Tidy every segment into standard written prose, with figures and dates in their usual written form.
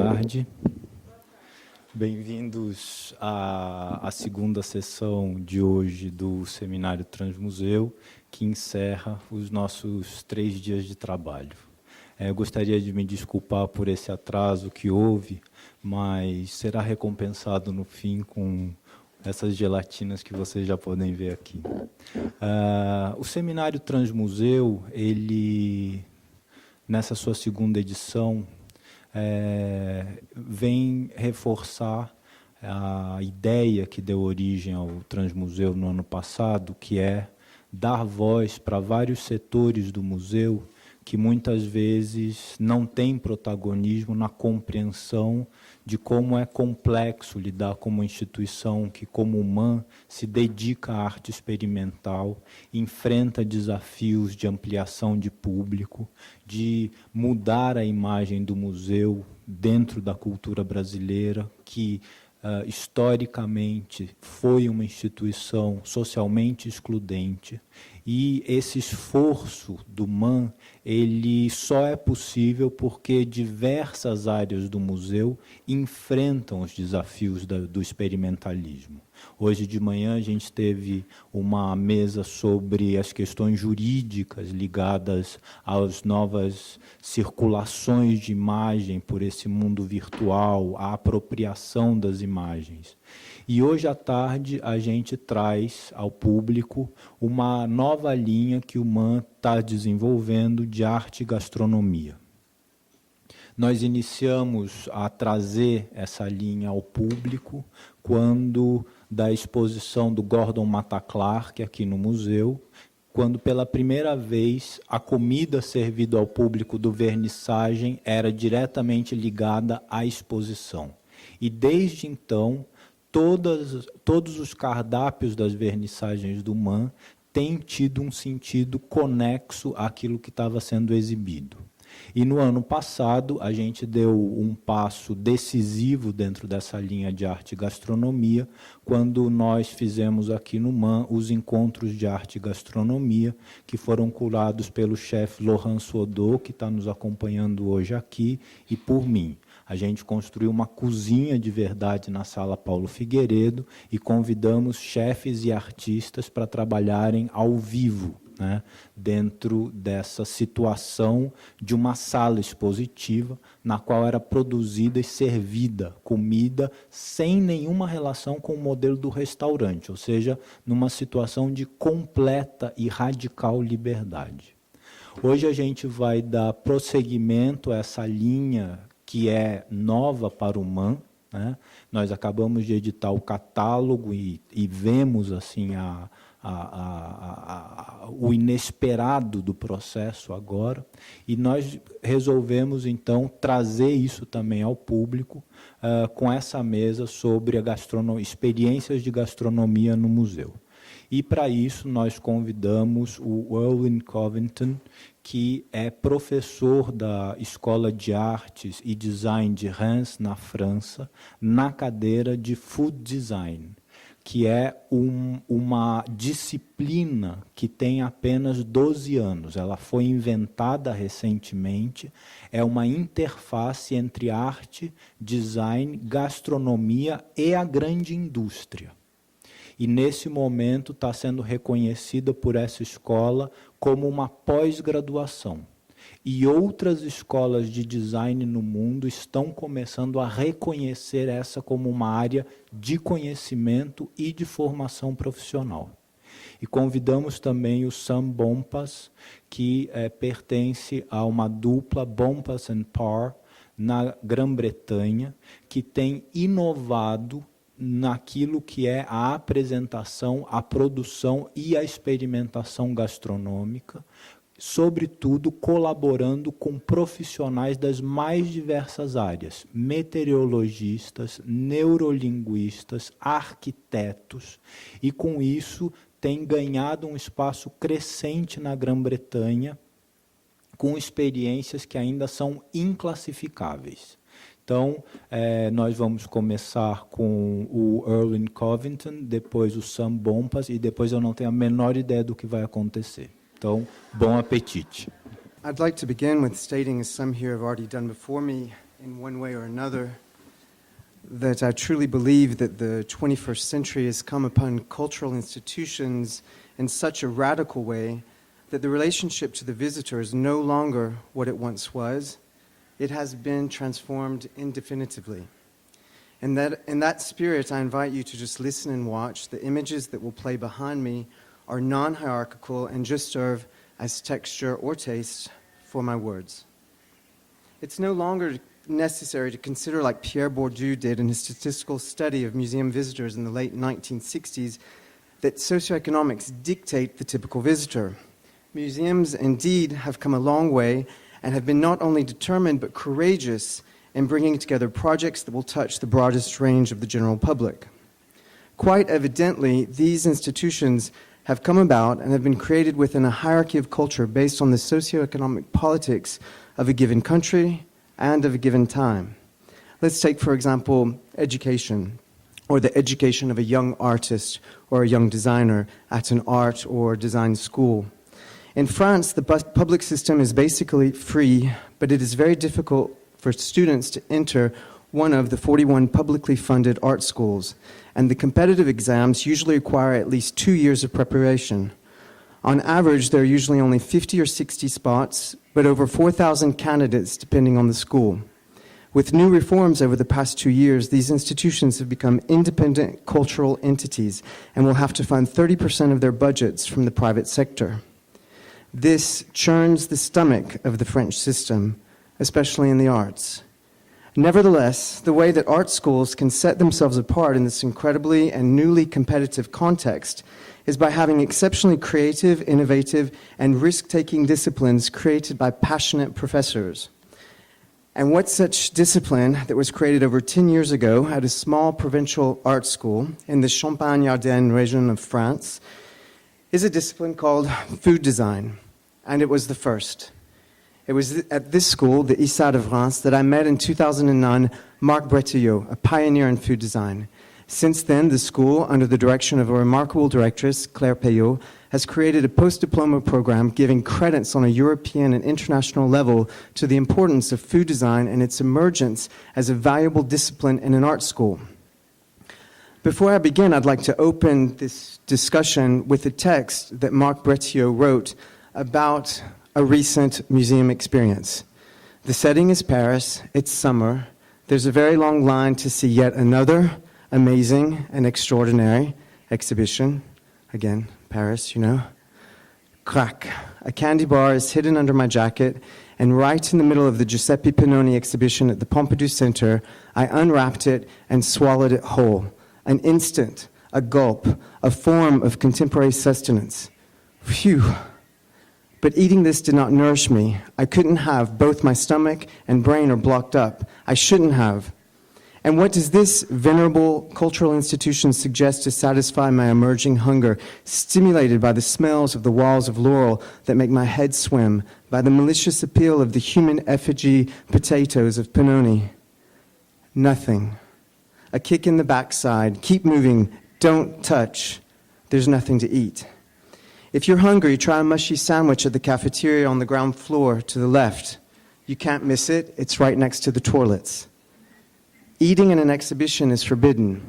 Tarde. Bem-vindos à segunda sessão de hoje do Seminário Transmuseu, que encerra os nossos 3 dias de trabalho. Eu gostaria de me desculpar por esse atraso que houve, mas será recompensado no fim com essas gelatinas que vocês já podem ver aqui. O Seminário Transmuseu, ele, nessa sua segunda edição, vem reforçar a ideia que deu origem ao Transmuseu no ano passado, que é dar voz para vários setores do museu que muitas vezes não têm protagonismo na compreensão de como é complexo lidar com uma instituição que, como o MAM, se dedica à arte experimental, enfrenta desafios de ampliação de público, de mudar a imagem do museu dentro da cultura brasileira, que historicamente foi uma instituição socialmente excludente, e esse esforço do MAM, ele só é possível porque diversas áreas do museu enfrentam os desafios do experimentalismo. Hoje de manhã a gente teve uma mesa sobre as questões jurídicas ligadas às novas circulações de imagem por esse mundo virtual, à apropriação das imagens. E hoje à tarde a gente traz ao público uma nova linha que o MAM está desenvolvendo de arte e gastronomia. Nós iniciamos a trazer essa linha ao público quando da exposição do Gordon Matta Clark aqui no museu, quando pela primeira vez a comida servida ao público do vernissagem era diretamente ligada à exposição. E desde então, todos os cardápios das vernissagens do MAM têm tido um sentido conexo àquilo que estava sendo exibido. E no ano passado, a gente deu um passo decisivo dentro dessa linha de arte e gastronomia, quando nós fizemos aqui no MAM os encontros de arte e gastronomia, que foram curados pelo chefe Laurent Soudot, que está nos acompanhando hoje aqui, e por mim. A gente construiu uma cozinha de verdade na Sala Paulo Figueiredo e convidamos chefes e artistas para trabalharem ao vivo, né, dentro dessa situação de uma sala expositiva na qual era produzida e servida comida sem nenhuma relação com o modelo do restaurante, ou seja, numa situação de completa e radical liberdade. Hoje a gente vai dar prosseguimento a essa linha que é nova para o MAM, né? Nós acabamos de editar o catálogo e vemos assim o inesperado do processo agora, e nós resolvemos então trazer isso também ao público com essa mesa sobre a experiências de gastronomia no museu. E para isso nós convidamos o Earlwyn Covington, que é professor da Escola de Artes e Design de Reims, na França, na cadeira de Food Design, que é uma disciplina que tem apenas 12 anos. Ela foi inventada recentemente, é uma interface entre arte, design, gastronomia e a grande indústria. E, nesse momento, está sendo reconhecida por essa escola como uma pós-graduação. E outras escolas de design no mundo estão começando a reconhecer essa como uma área de conhecimento e de formação profissional. E convidamos também o Sam Bompas, que pertence a uma dupla, Bompas Parr, na Grã-Bretanha, que tem inovado naquilo que é a apresentação, a produção e a experimentação gastronômica, sobretudo colaborando com profissionais das mais diversas áreas, meteorologistas, neurolinguistas, arquitetos, e com isso tem ganhado um espaço crescente na Grã-Bretanha, com experiências que ainda são inclassificáveis. Então, nós vamos começar com o Earlwyn Covington, depois o Sam Bompas, e depois eu não tenho a menor ideia do que vai acontecer. Então, bom apetite. I'd like to begin with stating, as some here have already done before me, in one way or another, that I truly believe that the 21st century has come upon cultural institutions in such a radical way that the relationship to the visitor is no longer what it once was. It has been transformed indefinitively. And that, in that spirit, I invite you to just listen and watch. The images that will play behind me are non-hierarchical and just serve as texture or taste for my words. It's no longer necessary to consider, like Pierre Bourdieu did in his statistical study of museum visitors in the late 1960s, that socioeconomics dictate the typical visitor. Museums indeed have come a long way and have been not only determined but courageous in bringing together projects that will touch the broadest range of the general public. Quite evidently, these institutions have come about and have been created within a hierarchy of culture based on the socioeconomic politics of a given country and of a given time. Let's take, for example, education, or the education of a young artist or a young designer at an art or design school. In France, the public system is basically free, but it is very difficult for students to enter one of the 41 publicly funded art schools, and the competitive exams usually require at least 2 years of preparation. On average, there are usually only 50 or 60 spots, but over 4,000 candidates depending on the school. With new reforms over the past 2 years, these institutions have become independent cultural entities and will have to fund 30% of their budgets from the private sector. This churns the stomach of the French system, especially in the arts. Nevertheless, the way that art schools can set themselves apart in this incredibly and newly competitive context is by having exceptionally creative, innovative, and risk-taking disciplines created by passionate professors. And what such discipline that was created over 10 years ago at a small provincial art school in the Champagne-Ardenne region of France is a discipline called food design, and it was the first. It was at this school, the ESAD de Reims, that I met in 2009 Marc Bretillot, a pioneer in food design. Since then, the school, under the direction of a remarkable directress, Claire Payot, has created a post-diploma program giving credits on a European and international level to the importance of food design and its emergence as a valuable discipline in an art school. Before I begin, I'd like to open this discussion with a text that Marc Bretillot wrote about a recent museum experience. The setting is Paris, it's summer, there's a very long line to see yet another amazing and extraordinary exhibition. Again, Paris, you know. Crack. A candy bar is hidden under my jacket, and right in the middle of the Giuseppe Pannoni exhibition at the Pompidou Center, I unwrapped it and swallowed it whole. An instant, a gulp, a form of contemporary sustenance. Phew. But eating this did not nourish me. I couldn't have. Both my stomach and brain are blocked up. I shouldn't have. And what does this venerable cultural institution suggest to satisfy my emerging hunger, stimulated by the smells of the walls of laurel that make my head swim, by the malicious appeal of the human effigy potatoes of Pannoni? Nothing. A kick in the backside. Keep moving. Don't touch. There's nothing to eat. If you're hungry, try a mushy sandwich at the cafeteria on the ground floor to the left. You can't miss it. It's right next to the toilets. Eating in an exhibition is forbidden.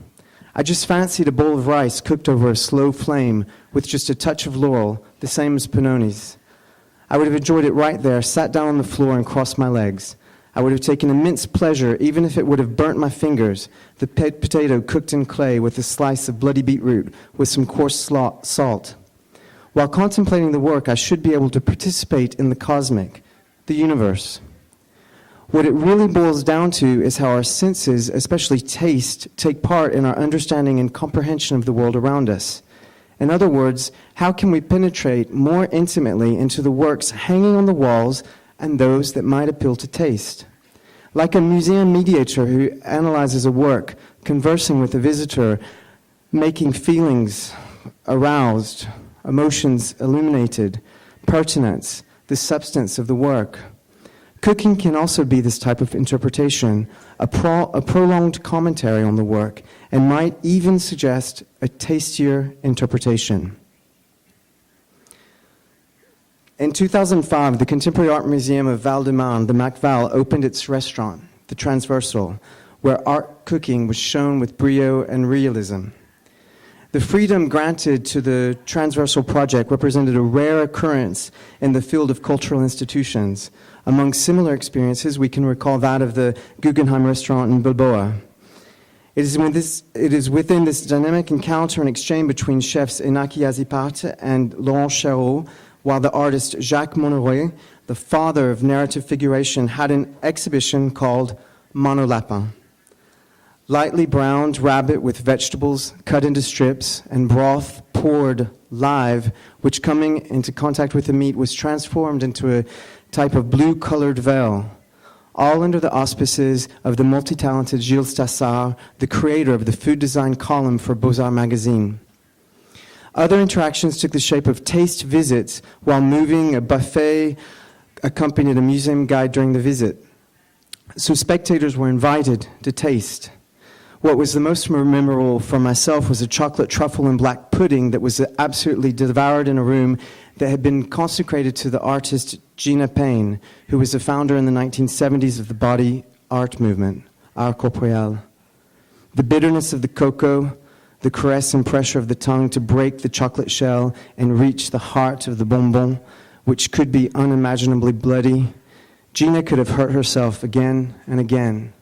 I just fancied a bowl of rice cooked over a slow flame with just a touch of laurel, the same as Pannoni's. I would have enjoyed it right there, sat down on the floor and crossed my legs. I would have taken immense pleasure, even if it would have burnt my fingers, the potato cooked in clay with a slice of bloody beetroot with some coarse salt. While contemplating the work, I should be able to participate in the cosmic, the universe. What it really boils down to is how our senses, especially taste, take part in our understanding and comprehension of the world around us. In other words, how can we penetrate more intimately into the works hanging on the walls and those that might appeal to taste? Like a museum mediator who analyzes a work, conversing with a visitor, making feelings aroused, emotions illuminated, pertinence, the substance of the work. Cooking can also be this type of interpretation, a prolonged commentary on the work, and might even suggest a tastier interpretation. In 2005, the Contemporary Art Museum of Val-de-Marne, the MacVal, opened its restaurant. the transversal, where art cooking was shown with brio and realism. The freedom granted to the transversal project represented a rare occurrence in the field of cultural institutions. Among similar experiences, we can recall that of the Guggenheim restaurant in Bilbao. It is within this dynamic encounter and exchange between chefs Enaki Azipart and Laurent Chéreau, while the artist Jacques Monneroy, the father of narrative figuration, had an exhibition called Monolapin. Lightly browned rabbit with vegetables cut into strips and broth poured live, which coming into contact with the meat was transformed into a type of blue-colored veil, all under the auspices of the multi-talented Gilles Stassard, the creator of the food design column for Beaux-Arts magazine. Other interactions took the shape of taste visits while moving a buffet accompanied a museum guide during the visit. So spectators were invited to taste. What was the most memorable for myself was a chocolate truffle and black pudding that was absolutely devoured in a room that had been consecrated to the artist Gina Payne, who was the founder in the 1970s of the body art movement, Art Corporel. The bitterness of the cocoa, the caress and pressure of the tongue to break the chocolate shell and reach the heart of the bonbon, which could be unimaginably bloody. Gina could have hurt herself again and again.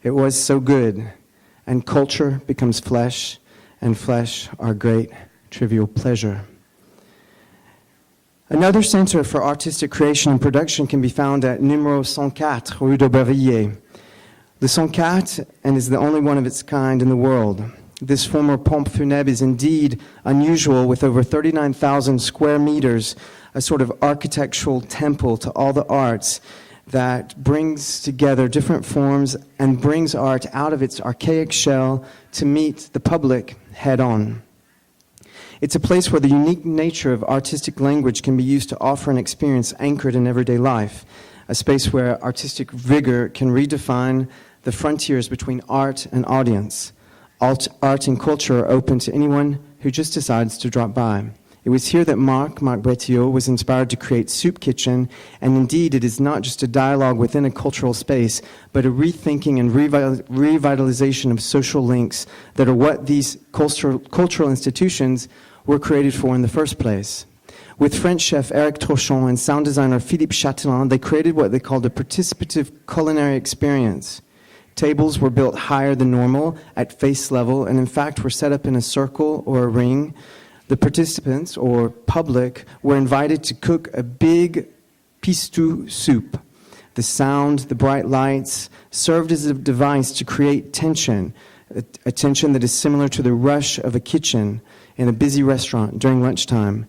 It was so good. And culture becomes flesh, and flesh our great trivial pleasure. Another center for artistic creation and production can be found at Numéro 104, Rue d'Aubervilliers. The 104, and is the only one of its kind in the world. This former pompe funèbre is indeed unusual, with over 39,000 square meters, a sort of architectural temple to all the arts, that brings together different forms and brings art out of its archaic shell to meet the public head-on. It's a place where the unique nature of artistic language can be used to offer an experience anchored in everyday life, a space where artistic vigor can redefine the frontiers between art and audience. Art and culture are open to anyone who just decides to drop by. It was here that Marc Bretillot was inspired to create Soup Kitchen, and indeed it is not just a dialogue within a cultural space, but a rethinking and revitalization of social links that are what these cultural institutions were created for in the first place. With French chef Eric Trochon and sound designer Philippe Chaimovich, they created what they called a participative culinary experience. Tables were built higher than normal, at face level, and in fact were set up in a circle or a ring. The participants, or public, were invited to cook a big pistou soup. The sound, the bright lights, served as a device to create tension, a tension that is similar to the rush of a kitchen in a busy restaurant during lunchtime.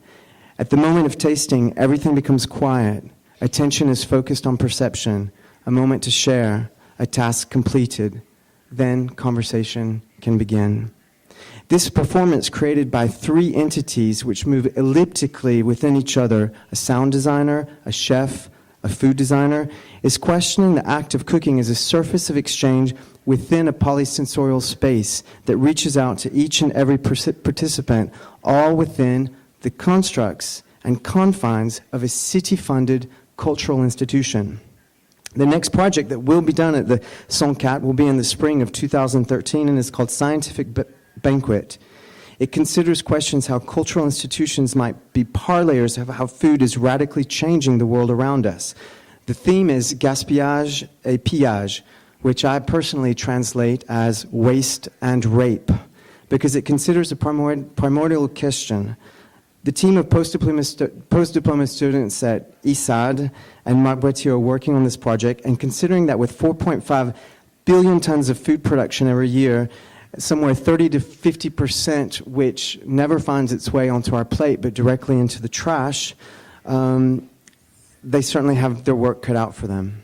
At the moment of tasting, everything becomes quiet. Attention is focused on perception, a moment to share, a task completed. Then conversation can begin. This performance, created by three entities which move elliptically within each other, a sound designer, a chef, a food designer, is questioning the act of cooking as a surface of exchange within a polysensorial space that reaches out to each and every participant, all within the constructs and confines of a city-funded cultural institution. The next project that will be done at the 104 will be in the spring of 2013 and is called Scientific Banquet. It considers questions how cultural institutions might be parlayers of how food is radically changing the world around us. The theme is gaspillage et pillage, which I personally translate as waste and rape, because it considers a primordial question. The team of post-diploma students at ESAD and Marc Bretillot are working on this project, and considering that with 4.5 billion tons of food production every year, somewhere 30 to 50% which never finds its way onto our plate but directly into the trash, they certainly have their work cut out for them.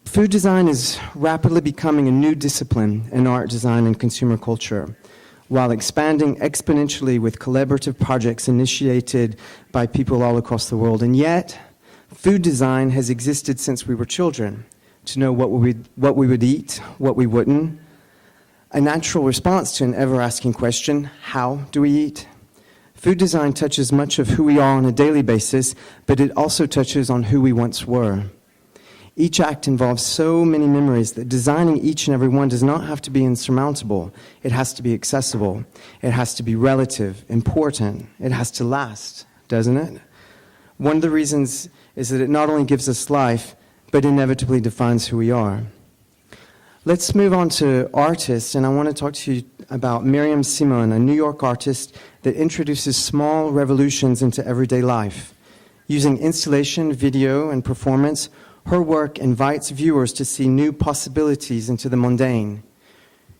Food design is rapidly becoming a new discipline in art design and consumer culture, while expanding exponentially with collaborative projects initiated by people all across the world. And yet, food design has existed since we were children, to know what we would eat, what we wouldn't. A natural response to an ever-asking question, how do we eat? Food design touches much of who we are on a daily basis, but it also touches on who we once were. Each act involves so many memories that designing each and every one does not have to be insurmountable. It has to be accessible. It has to be relative, important. It has to last, doesn't it? One of the reasons is that it not only gives us life, but inevitably defines who we are. Let's move on to artists, and I want to talk to you about Miriam Simon, a New York artist that introduces small revolutions into everyday life. Using installation, video, and performance, her work invites viewers to see new possibilities into the mundane.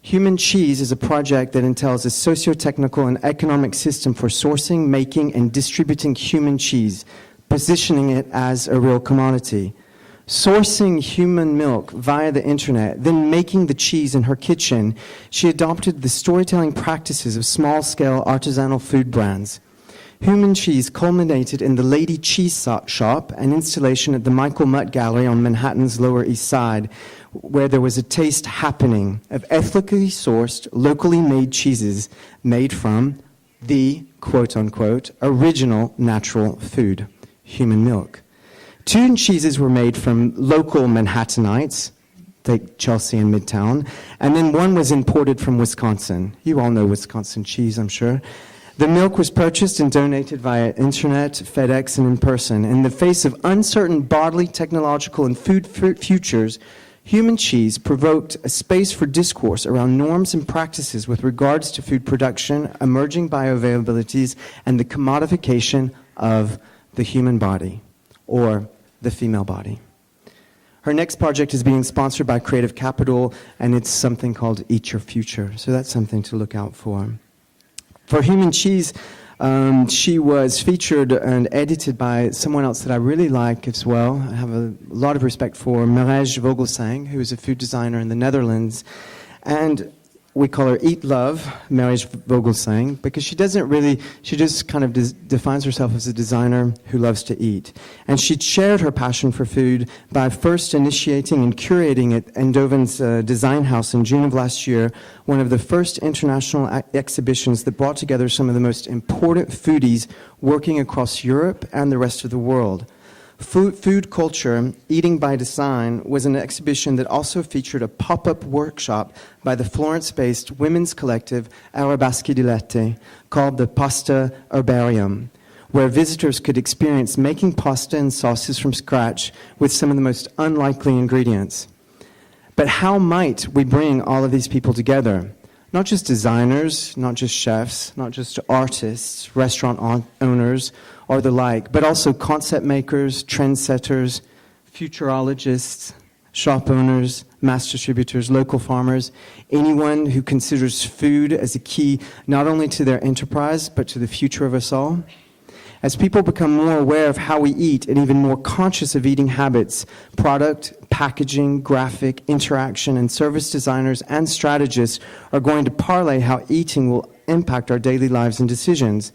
Human Cheese is a project that entails a socio-technical and economic system for sourcing, making, and distributing human cheese, positioning it as a real commodity. Sourcing human milk via the internet, then making the cheese in her kitchen, she adopted the storytelling practices of small-scale artisanal food brands. Human Cheese culminated in the Lady Cheese Shop, an installation at the Michael Mutt Gallery on Manhattan's Lower East Side, where there was a taste happening of ethically sourced, locally made cheeses made from the, quote-unquote, original natural food, human milk. 2 cheeses were made from local Manhattanites, like Chelsea and Midtown, and then 1 was imported from Wisconsin. You all know Wisconsin cheese, I'm sure. The milk was purchased and donated via internet, FedEx, and in person. In the face of uncertain bodily, technological, and food futures, Human Cheese provoked a space for discourse around norms and practices with regards to food production, emerging bioavailabilities, and the commodification of the human body, or the female body. Her next project is being sponsored by Creative Capital, and it's something called Eat Your Future. So that's something to look out for. For Human Cheese, she was featured and edited by someone else that I really like as well. I have a lot of respect for Marij Vogelsang, who is a food designer in the Netherlands. And we call her Eat Love, Marij Vogelsang, because she just kind of defines herself as a designer who loves to eat. And she shared her passion for food by first initiating and curating at Eindhoven's Design House in June of last year, one of the first international exhibitions that brought together some of the most important foodies working across Europe and the rest of the world. Food Culture, Eating by Design was an exhibition that also featured a pop-up workshop by the Florence-based women's collective Arabaschi di Latte called the Pasta Herbarium, where visitors could experience making pasta and sauces from scratch with some of the most unlikely ingredients. But how might we bring all of these people together? Not just designers, not just chefs, not just artists, restaurant owners, or the like, but also concept makers, trendsetters, futurologists, shop owners, mass distributors, local farmers, anyone who considers food as a key not only to their enterprise, but to the future of us all. As people become more aware of how we eat and even more conscious of eating habits, product, packaging, graphic, interaction, and service designers and strategists are going to parlay how eating will impact our daily lives and decisions.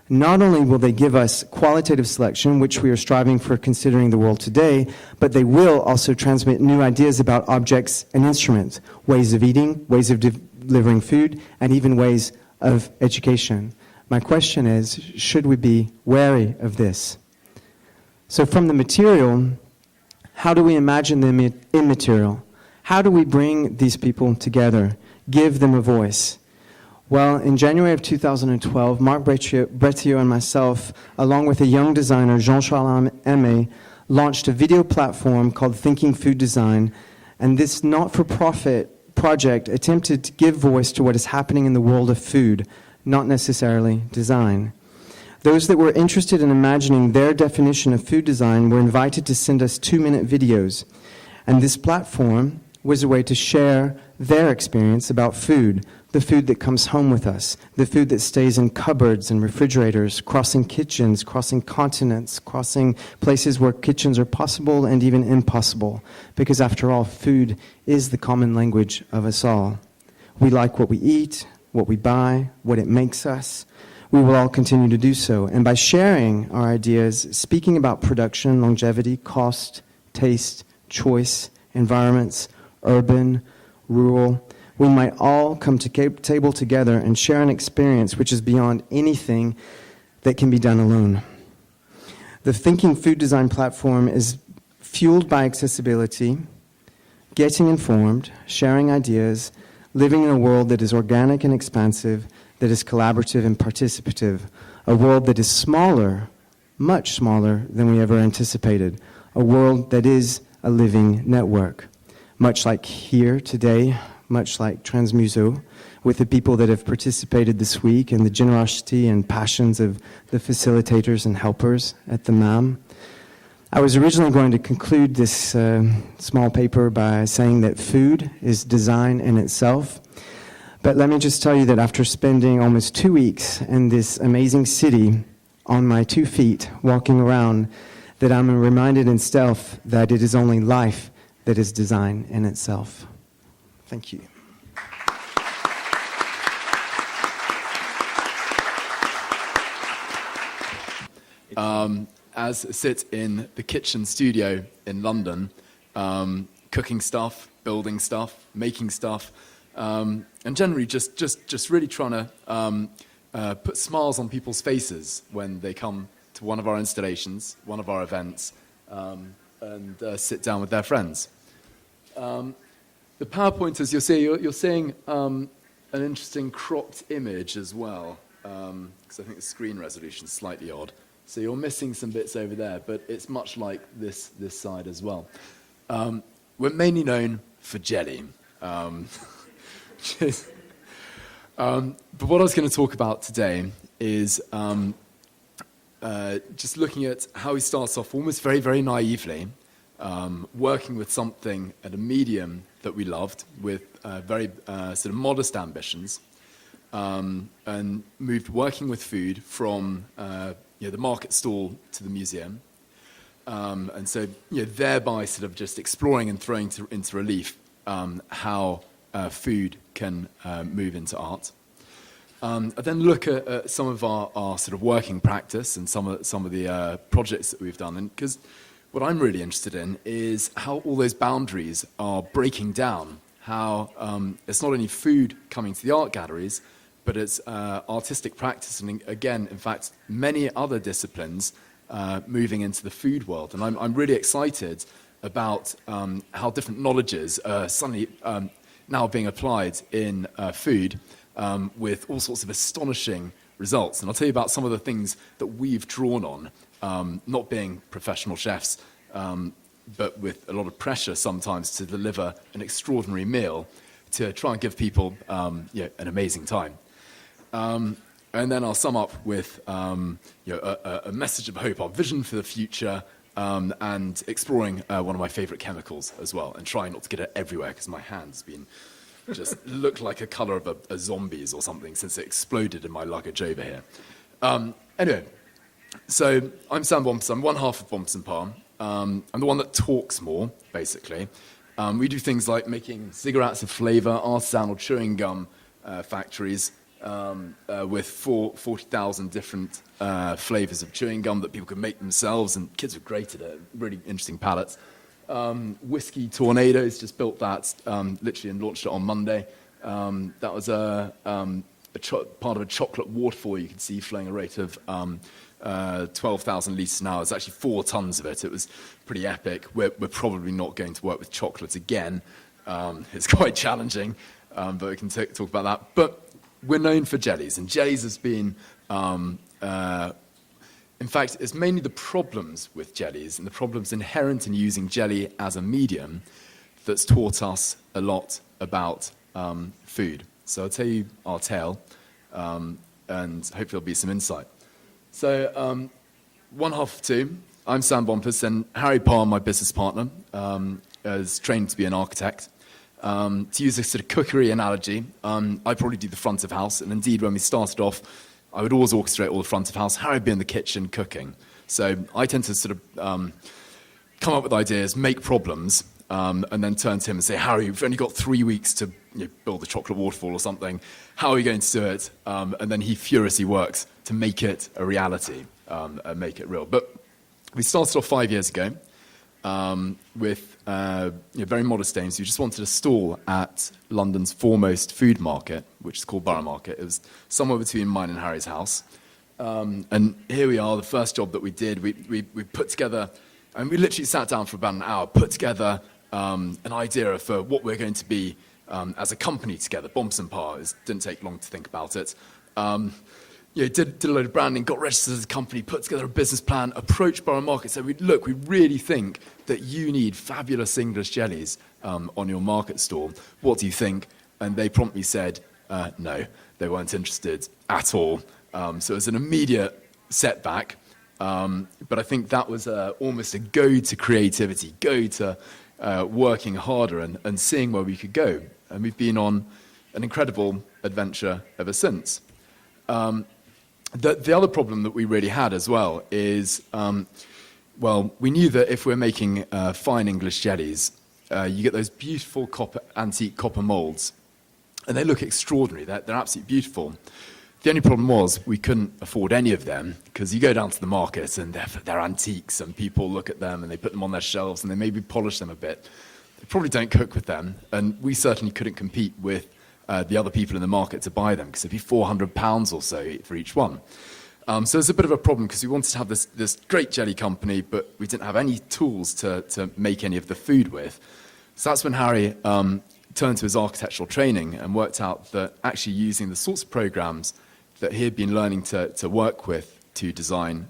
Not only will they give us qualitative selection, which we are striving for considering the world today, but they will also transmit new ideas about objects and instruments, ways of eating, ways of delivering food, and even ways of education. My question is, should we be wary of this? So from the material, how do we imagine the immaterial? How do we bring these people together, give them a voice? Well, in January of 2012, Marc Bretillot and myself, along with a young designer, Jean-Charles Aimé, launched a video platform called Thinking Food Design, and this not-for-profit project attempted to give voice to what is happening in the world of food, not necessarily design. Those that were interested in imagining their definition of food design were invited to send us 2-minute videos, and this platform was a way to share their experience about food, the food that comes home with us, the food that stays in cupboards and refrigerators, crossing kitchens, crossing continents, crossing places where kitchens are possible and even impossible, because after all, food is the common language of us all. We like what we eat, what we buy, what it makes us. We will all continue to do so, and by sharing our ideas, speaking about production, longevity, cost, taste, choice, environments, urban, rural, we might all come to table together and share an experience which is beyond anything that can be done alone. The Thinking Food Design platform is fueled by accessibility, getting informed, sharing ideas, living in a world that is organic and expansive, that is collaborative and participative, a world that is smaller, much smaller than we ever anticipated, a world that is a living network, much like here today, much like Transmuseu, with the people that have participated this week and the generosity and passions of the facilitators and helpers at the MAM. I was originally going to conclude this small paper by saying that food is design in itself. But let me just tell you that after spending almost 2 weeks in this amazing city on my 2 feet, walking around, that I'm reminded in stealth that it is only life that is design in itself. Thank you. As sit in the kitchen studio in London, cooking stuff, building stuff, making stuff, and generally just really trying to put smiles on people's faces when they come to one of our installations, one of our events, and sit down with their friends. The PowerPoint, as you'll see, you're seeing an interesting cropped image as well, because I think the screen resolution is slightly odd. So you're missing some bits over there, but it's much like this side as well. We're mainly known for jelly. But what I was going to talk about today is just looking at how he starts off almost very, very naively, working with something at a medium that we loved with very sort of modest ambitions, and moved working with food from the market stall to the museum, and so thereby sort of just exploring and throwing into relief how food can move into art. I then look at some of our sort of working practice and some of the projects that we've done, and because what I'm really interested in is how all those boundaries are breaking down, how it's not only food coming to the art galleries, but it's artistic practice, and again, in fact, many other disciplines moving into the food world. And I'm really excited about how different knowledges are suddenly now being applied in food with all sorts of astonishing results. And I'll tell you about some of the things that we've drawn on, not being professional chefs, but with a lot of pressure sometimes to deliver an extraordinary meal to try and give people an amazing time. And then I'll sum up with a message of hope, our vision for the future, and exploring one of my favorite chemicals as well, and trying not to get it everywhere because my hand's been just looked like a color of a zombie's or something since it exploded in my luggage over here. Anyway, so I'm Sam Bompas. I'm one half of Bompas Parr. I'm the one that talks more, basically. We do things like making cigarettes of flavor, artisanal chewing gum factories, with 40,000 different flavors of chewing gum that people can make themselves, and kids are great at it, really interesting palettes. Whiskey Tornadoes, just built that literally and launched it on Monday. That was part of a chocolate waterfall you could see flowing at a rate of 12,000 litres an hour. It's actually 4 tons of it. It was pretty epic. We're probably not going to work with chocolate again. It's quite challenging, but we can talk about that. But we're known for jellies, and jellies has been, in fact, it's mainly the problems with jellies and the problems inherent in using jelly as a medium that's taught us a lot about food. So I'll tell you our tale, and hopefully there'll be some insight. So one half of two, I'm Sam Bompas, and Harry Parr, my business partner, is trained to be an architect. To use a sort of cookery analogy, I probably do the front of house, and indeed when we started off, I would always orchestrate all the front of house. Harry would be in the kitchen cooking. So I tend to sort of come up with ideas, make problems, and then turn to him and say, Harry, you've only got 3 weeks to build a chocolate waterfall or something. How are you going to do it? And then he furiously works to make it a reality, and make it real. But we started off 5 years ago with very modest aims. We just wanted a stall at London's foremost food market, which is called Borough Market. It was somewhere between mine and Harry's house. And here we are, the first job that we did. We put together, and we literally sat down for about an hour, put together an idea for what we're going to be as a company together. Bompas Parr. Didn't take long to think about it. Did a load of branding, got registered as a company, put together a business plan, approached Borough Market, said, we really think that you need fabulous English jellies on your market stall. What do you think? And they promptly said, no, they weren't interested at all. So it was an immediate setback. But I think that was almost a go to creativity, go to working harder and seeing where we could go. And we've been on an incredible adventure ever since. The other problem that we really had as well is, we knew that if we're making fine English jellies, you get those beautiful antique copper molds, and they look extraordinary. They're absolutely beautiful. The only problem was we couldn't afford any of them, because you go down to the market and they're antiques, and people look at them and they put them on their shelves and they maybe polish them a bit. They probably don't cook with them, and we certainly couldn't compete with the other people in the market to buy them, because it'd be £400 or so for each one. So it's a bit of a problem, because we wanted to have this great jelly company, but we didn't have any tools to make any of the food with. So that's when Harry turned to his architectural training and worked out that actually using the sorts of programs that he had been learning to work with to design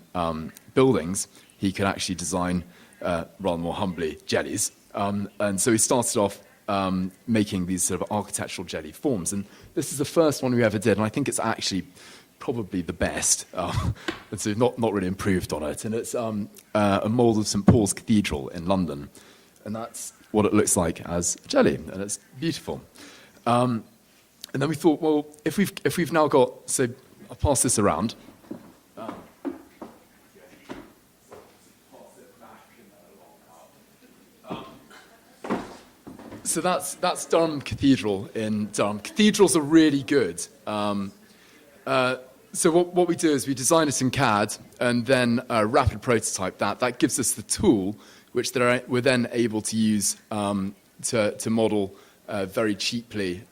buildings, he could actually design, rather more humbly, jellies. And so he started off making these sort of architectural jelly forms. And this is the first one we ever did, and I think it's actually probably the best. And so not really improved on it. And it's a mould of St. Paul's Cathedral in London. And that's what it looks like as a jelly, and it's beautiful. And then we thought, well, if we've now got, so I'll pass this around. So that's Durham Cathedral in Durham. Cathedrals are really good. So what we do is we design it in CAD and then rapid prototype that. That gives us the tool which we're then able to use to model very cheaply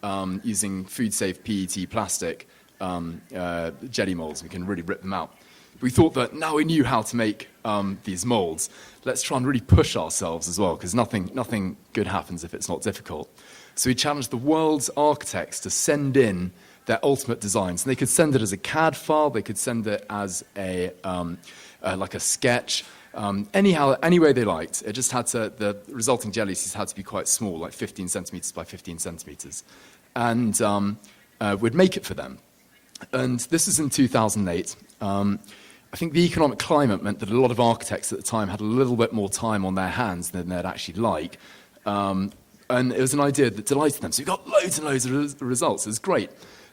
using food-safe PET plastic jelly molds. We can really rip them out. We thought that now we knew how to make these molds, let's try and really push ourselves as well, because nothing good happens if it's not difficult. So we challenged the world's architects to send in their ultimate designs. And they could send it as a CAD file, they could send it as like a sketch, any way they liked. It just had to, the resulting jellies had to be quite small, like 15 centimeters by 15 centimeters. And we'd make it for them. And this was in 2008. I think the economic climate meant that a lot of architects at the time had a little bit more time on their hands than they'd actually like. And it was an idea that delighted them. So we got loads and loads of results. It was great.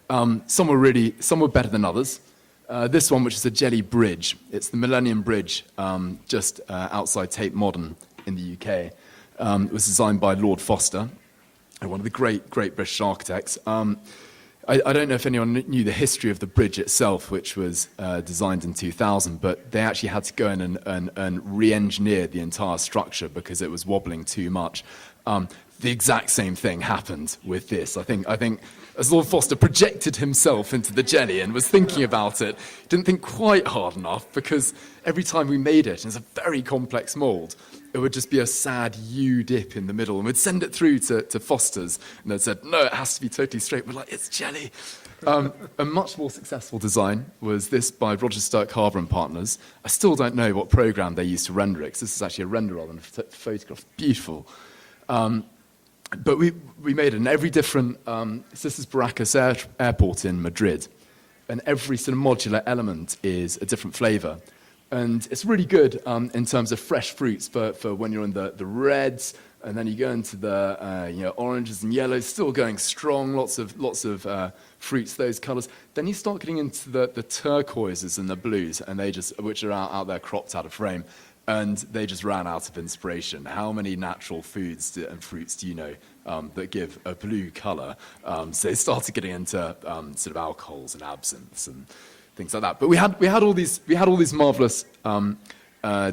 Some were better than others. This one, which is a jelly bridge, it's the Millennium Bridge, just outside Tate Modern in the UK. It was designed by Lord Foster, one of the great British architects. I don't know if anyone knew the history of the bridge itself, which was designed in 2000, but they actually had to go in and re-engineer the entire structure because it was wobbling too much. The exact same thing happened with this. I think as Lord Foster projected himself into the jelly and was thinking about it, didn't think quite hard enough, because every time we made it, and it's a very complex mould, it would just be a sad U dip in the middle, and we'd send it through to Foster's, and they'd said, no, it has to be totally straight. We're like, it's jelly. A much more successful design was this by Roger Sturck-Harbour and Partners. I still don't know what program they used to render it, because this is actually a render rather than a photograph. Beautiful. But we made it in every different, this is Baracas Airport in Madrid, and every sort of modular element is a different flavour. And it's really good in terms of fresh fruits for when you're in the reds, and then you go into the oranges and yellows, still going strong, lots of fruits, those colours. Then you start getting into the turquoises and the blues, and which are out there cropped out of frame. And they just ran out of inspiration. How many natural foods and fruits do you know that give a blue colour? So they started getting into sort of alcohols and absinthes and things like that. But we had all these marvelous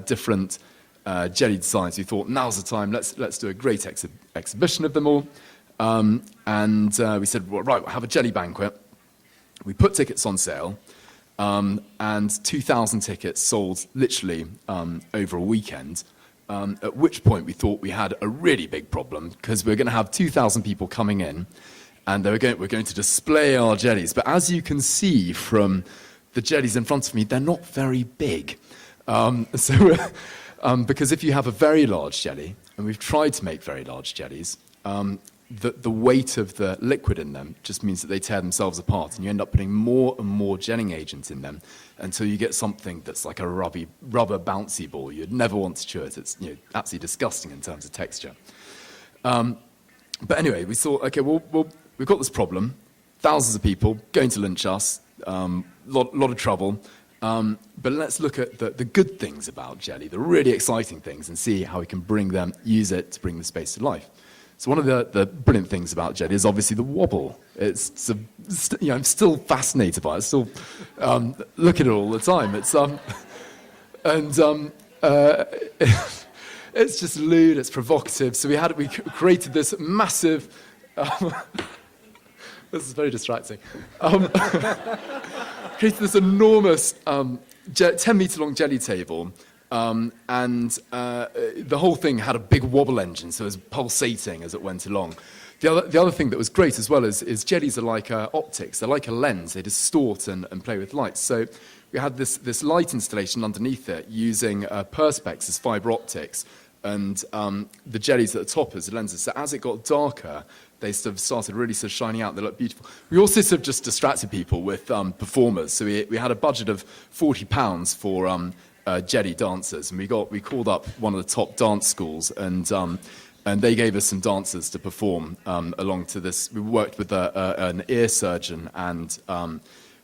different jelly designs. We thought, now's the time. Let's do a great exhibition of them all. And we said, well, right, we'll have a jelly banquet. We put tickets on sale. and 2,000 tickets sold literally over a weekend. At which point we thought we had a really big problem because we're going to have 2,000 people coming in, and we're going to display our jellies. But as you can see from the jellies in front of me, they're not very big. Because if you have a very large jelly, and we've tried to make very large jellies, the weight of the liquid in them just means that they tear themselves apart, and you end up putting more and more gelling agent in them until you get something that's like a rubber bouncy ball. You'd never want to chew it. It's absolutely disgusting in terms of texture. But anyway, we thought, okay, well, we've got this problem. Thousands of people going to lynch us. Lot of trouble. But let's look at the good things about jelly, the really exciting things, and see how we can use it to bring the space to life. So one of the brilliant things about jelly is obviously the wobble. I'm still fascinated by it. I still look at it all the time. It's just lewd. It's provocative. So we created this massive. This is very distracting. Created this enormous 10-meter long jelly table. And the whole thing had a big wobble engine, so it was pulsating as it went along. The other thing that was great as well is jellies are like optics. They're like a lens. They distort and play with light. So we had this light installation underneath it using perspex as fiber optics, and the jellies at the top as the lenses. So as it got darker, they sort of started really sort of shining out. They looked beautiful. We also sort of just distracted people with performers. So we had a budget of £40 for jelly dancers, and we called up one of the top dance schools, and they gave us some dancers to perform along to this. We worked with an ear surgeon and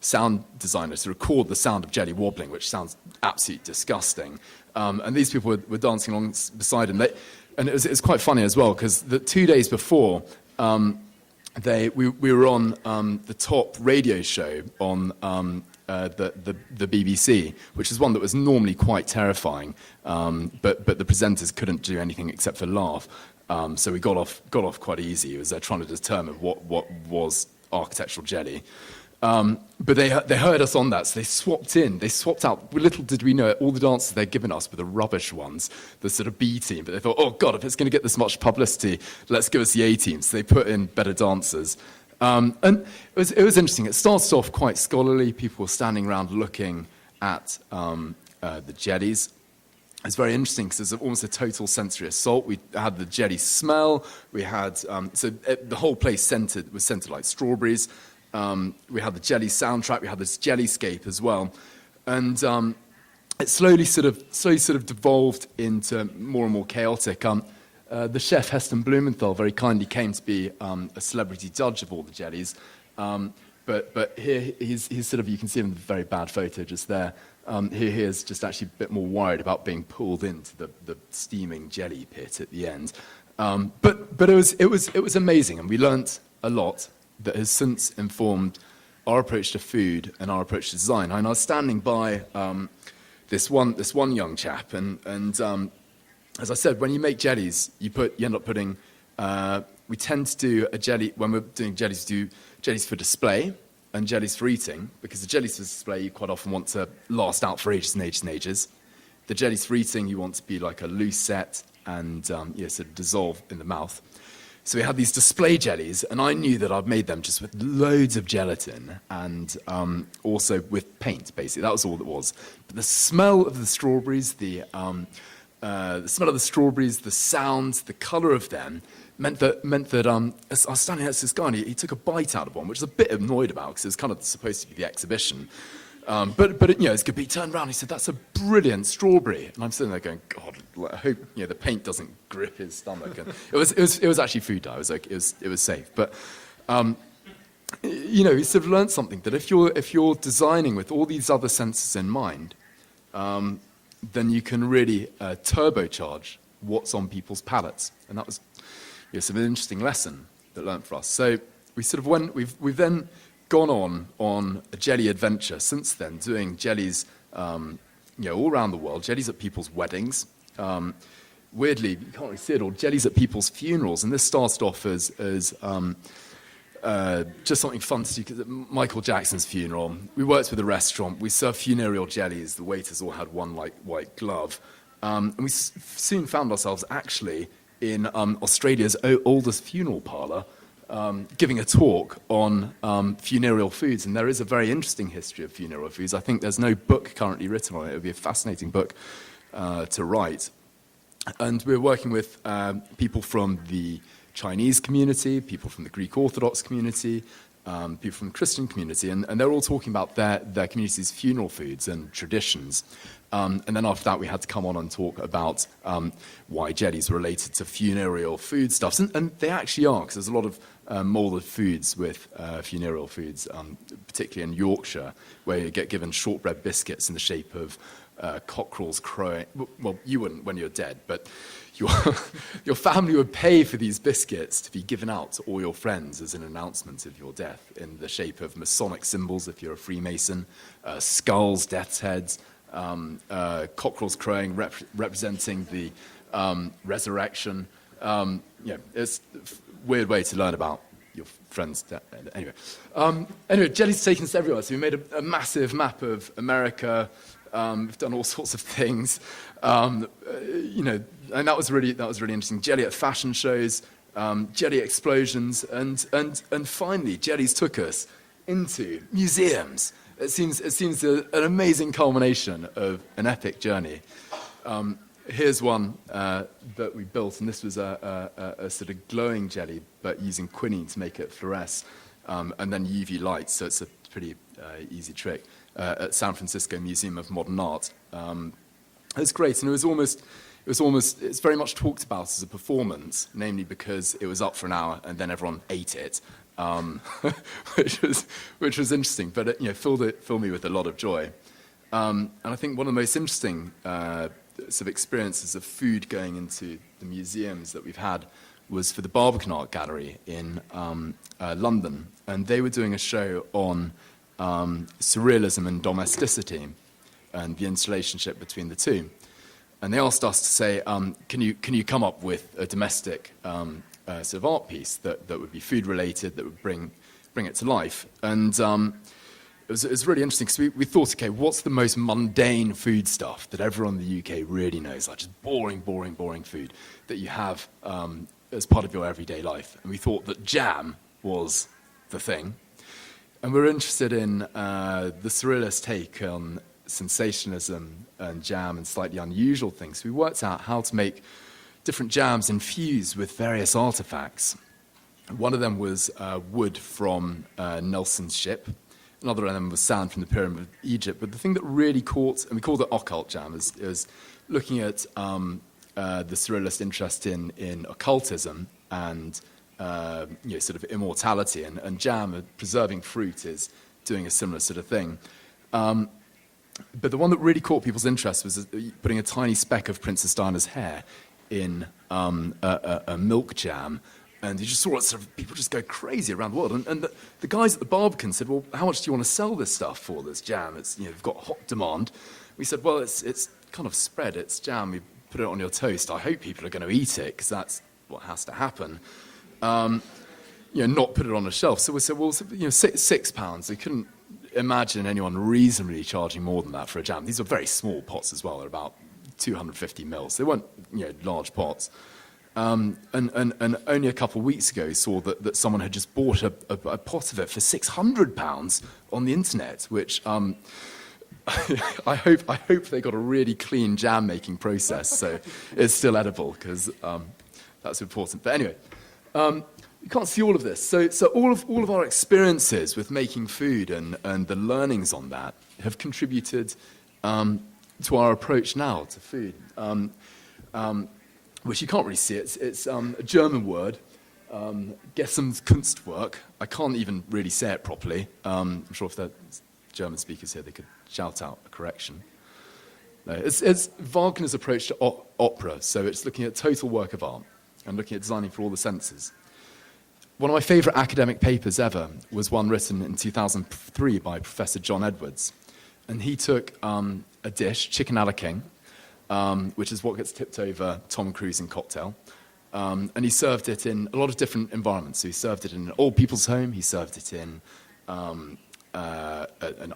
sound designer to record the sound of jelly wobbling, which sounds absolutely disgusting. And these people were dancing along beside him. And it was quite funny as well, because the 2 days before, we were on the top radio show on the BBC, which is one that was normally quite terrifying, but the presenters couldn't do anything except for laugh. So we got off quite easy. It was trying to determine what was architectural jelly. But they heard us on that, so they swapped out. Little did we know it, all the dancers they'd given us were the rubbish ones, the sort of B team. But they thought, oh God, if it's going to get this much publicity, let's give us the A team. So they put in better dancers. And it was interesting. It started off quite scholarly. People were standing around looking at the jellies. It's very interesting because there's almost a total sensory assault. We had the jelly smell. We had the whole place was scented like strawberries. We had the jelly soundtrack. We had this jellyscape as well, and it slowly sort of devolved into more and more chaotic. The chef Heston Blumenthal very kindly came to be a celebrity judge of all the jellies, but here he's sort of, you can see him in the very bad photo just there. Here he is just actually a bit more worried about being pulled into the steaming jelly pit at the end. But it was amazing, and we learnt a lot that has since informed our approach to food and our approach to design. And I was standing by this one young chap, and as I said, when you make jellies, you end up putting. We tend to do a jelly when we're doing jellies. We do jellies for display and jellies for eating, because the jellies for display you quite often want to last out for ages and ages and ages. The jellies for eating you want to be like a loose set and sort of dissolve in the mouth. So we had these display jellies, and I knew that I'd made them just with loads of gelatin and also with paint, basically. That was all it was. But the smell of the strawberries, the sound, the colour of them meant that I was standing next to this guy, and he took a bite out of one, which I was a bit annoyed about because it was kind of supposed to be the exhibition. But it's good. He turned around and he said, "That's a brilliant strawberry." And I'm sitting there going, "God, I hope the paint doesn't grip his stomach." And it was actually food dye. It was safe. But he sort of learned something, that if you're designing with all these other senses in mind, then you can really turbocharge what's on people's palates. And that was an interesting lesson that learned for us. So we sort of we've then gone on a jelly adventure since then, doing jellies all around the world, jellies at people's weddings. Weirdly, you can't really see it all, jellies at people's funerals. And this started off as just something fun to do, 'cause at Michael Jackson's funeral, we worked with a restaurant, we served funereal jellies, the waiters all had one like white glove, and we soon found ourselves actually in Australia's oldest funeral parlour, giving a talk on funereal foods, and there is a very interesting history of funereal foods. I think there's no book currently written on it. It would be a fascinating book to write. And we're working with people from the Chinese community, people from the Greek Orthodox community, people from the Christian community, and they're all talking about their community's funeral foods and traditions. And then after that, we had to come on and talk about why jellies are related to funereal foodstuffs. And they actually are, because there's a lot of moulded foods with funereal foods, particularly in Yorkshire, where you get given shortbread biscuits in the shape of cockerels crowing. Well, you wouldn't when you're dead, but your family would pay for these biscuits to be given out to all your friends as an announcement of your death in the shape of Masonic symbols if you're a Freemason, skulls, death's heads, cockerels crowing representing the resurrection. It's a weird way to learn about your friend's death. Anyway, jelly's taken us everywhere. So we made a massive map of America. We've done all sorts of things, and that was really interesting. Jelly at fashion shows, jelly explosions, and finally, jellies took us into museums. It seems an amazing culmination of an epic journey. Here's one that we built, and this was a sort of glowing jelly, but using quinine to make it fluoresce, and then UV light. So it's a pretty easy trick. At San Francisco Museum of Modern Art. It was great, and it's very much talked about as a performance, namely because it was up for an hour and then everyone ate it, which was interesting, but it filled me with a lot of joy. And I think one of the most interesting sort of experiences of food going into the museums that we've had was for the Barbican Art Gallery in London, and they were doing a show on surrealism and domesticity and the interrelationship between the two. And they asked us to say, can you come up with a domestic sort of art piece that would be food related, that would bring it to life? And it was really interesting because we thought, okay, what's the most mundane food stuff that everyone in the UK really knows, like just boring food that you have as part of your everyday life? And we thought that jam was the thing. And we're interested in the surrealist take on sensationalism and jam and slightly unusual things. We worked out how to make different jams infused with various artifacts. One of them was wood from Nelson's ship. Another of them was sand from the Pyramid of Egypt. But the thing that really caught, and we called it occult jam, is looking at the surrealist interest in occultism and sort of immortality, and jam, preserving fruit, is doing a similar sort of thing. But the one that really caught people's interest was putting a tiny speck of Princess Diana's hair in a milk jam, and you just saw it, sort of people just go crazy around the world. And the guys at the Barbican said, well, how much do you want to sell this stuff for, this jam? It's, we've got hot demand. We said, well, it's kind of spread, it's jam, you put it on your toast. I hope people are going to eat it, because that's what has to happen. Not put it on a shelf. So we said, well, £6. They couldn't imagine anyone reasonably charging more than that for a jam. These are very small pots as well. They're about 250 mils. They weren't, large pots. And only a couple of weeks ago, we saw that someone had just bought a pot of it for £600 on the internet, which I hope they got a really clean jam making process, so it's still edible, because that's important. But anyway. You can't see all of this. So all of our experiences with making food and the learnings on that have contributed to our approach now to food, which you can't really see. It's a German word, Gessenskunstwerk. I can't even really say it properly. I'm sure if there are German speakers here, they could shout out a correction. No, it's Wagner's approach to opera. So it's looking at total work of art and looking at designing for all the senses. One of my favourite academic papers ever was one written in 2003 by Professor John Edwards. And he took a dish, chicken a la king, which is what gets tipped over Tom Cruise in Cocktail, And he served it in a lot of different environments. So he served it in an old people's home, he served it in an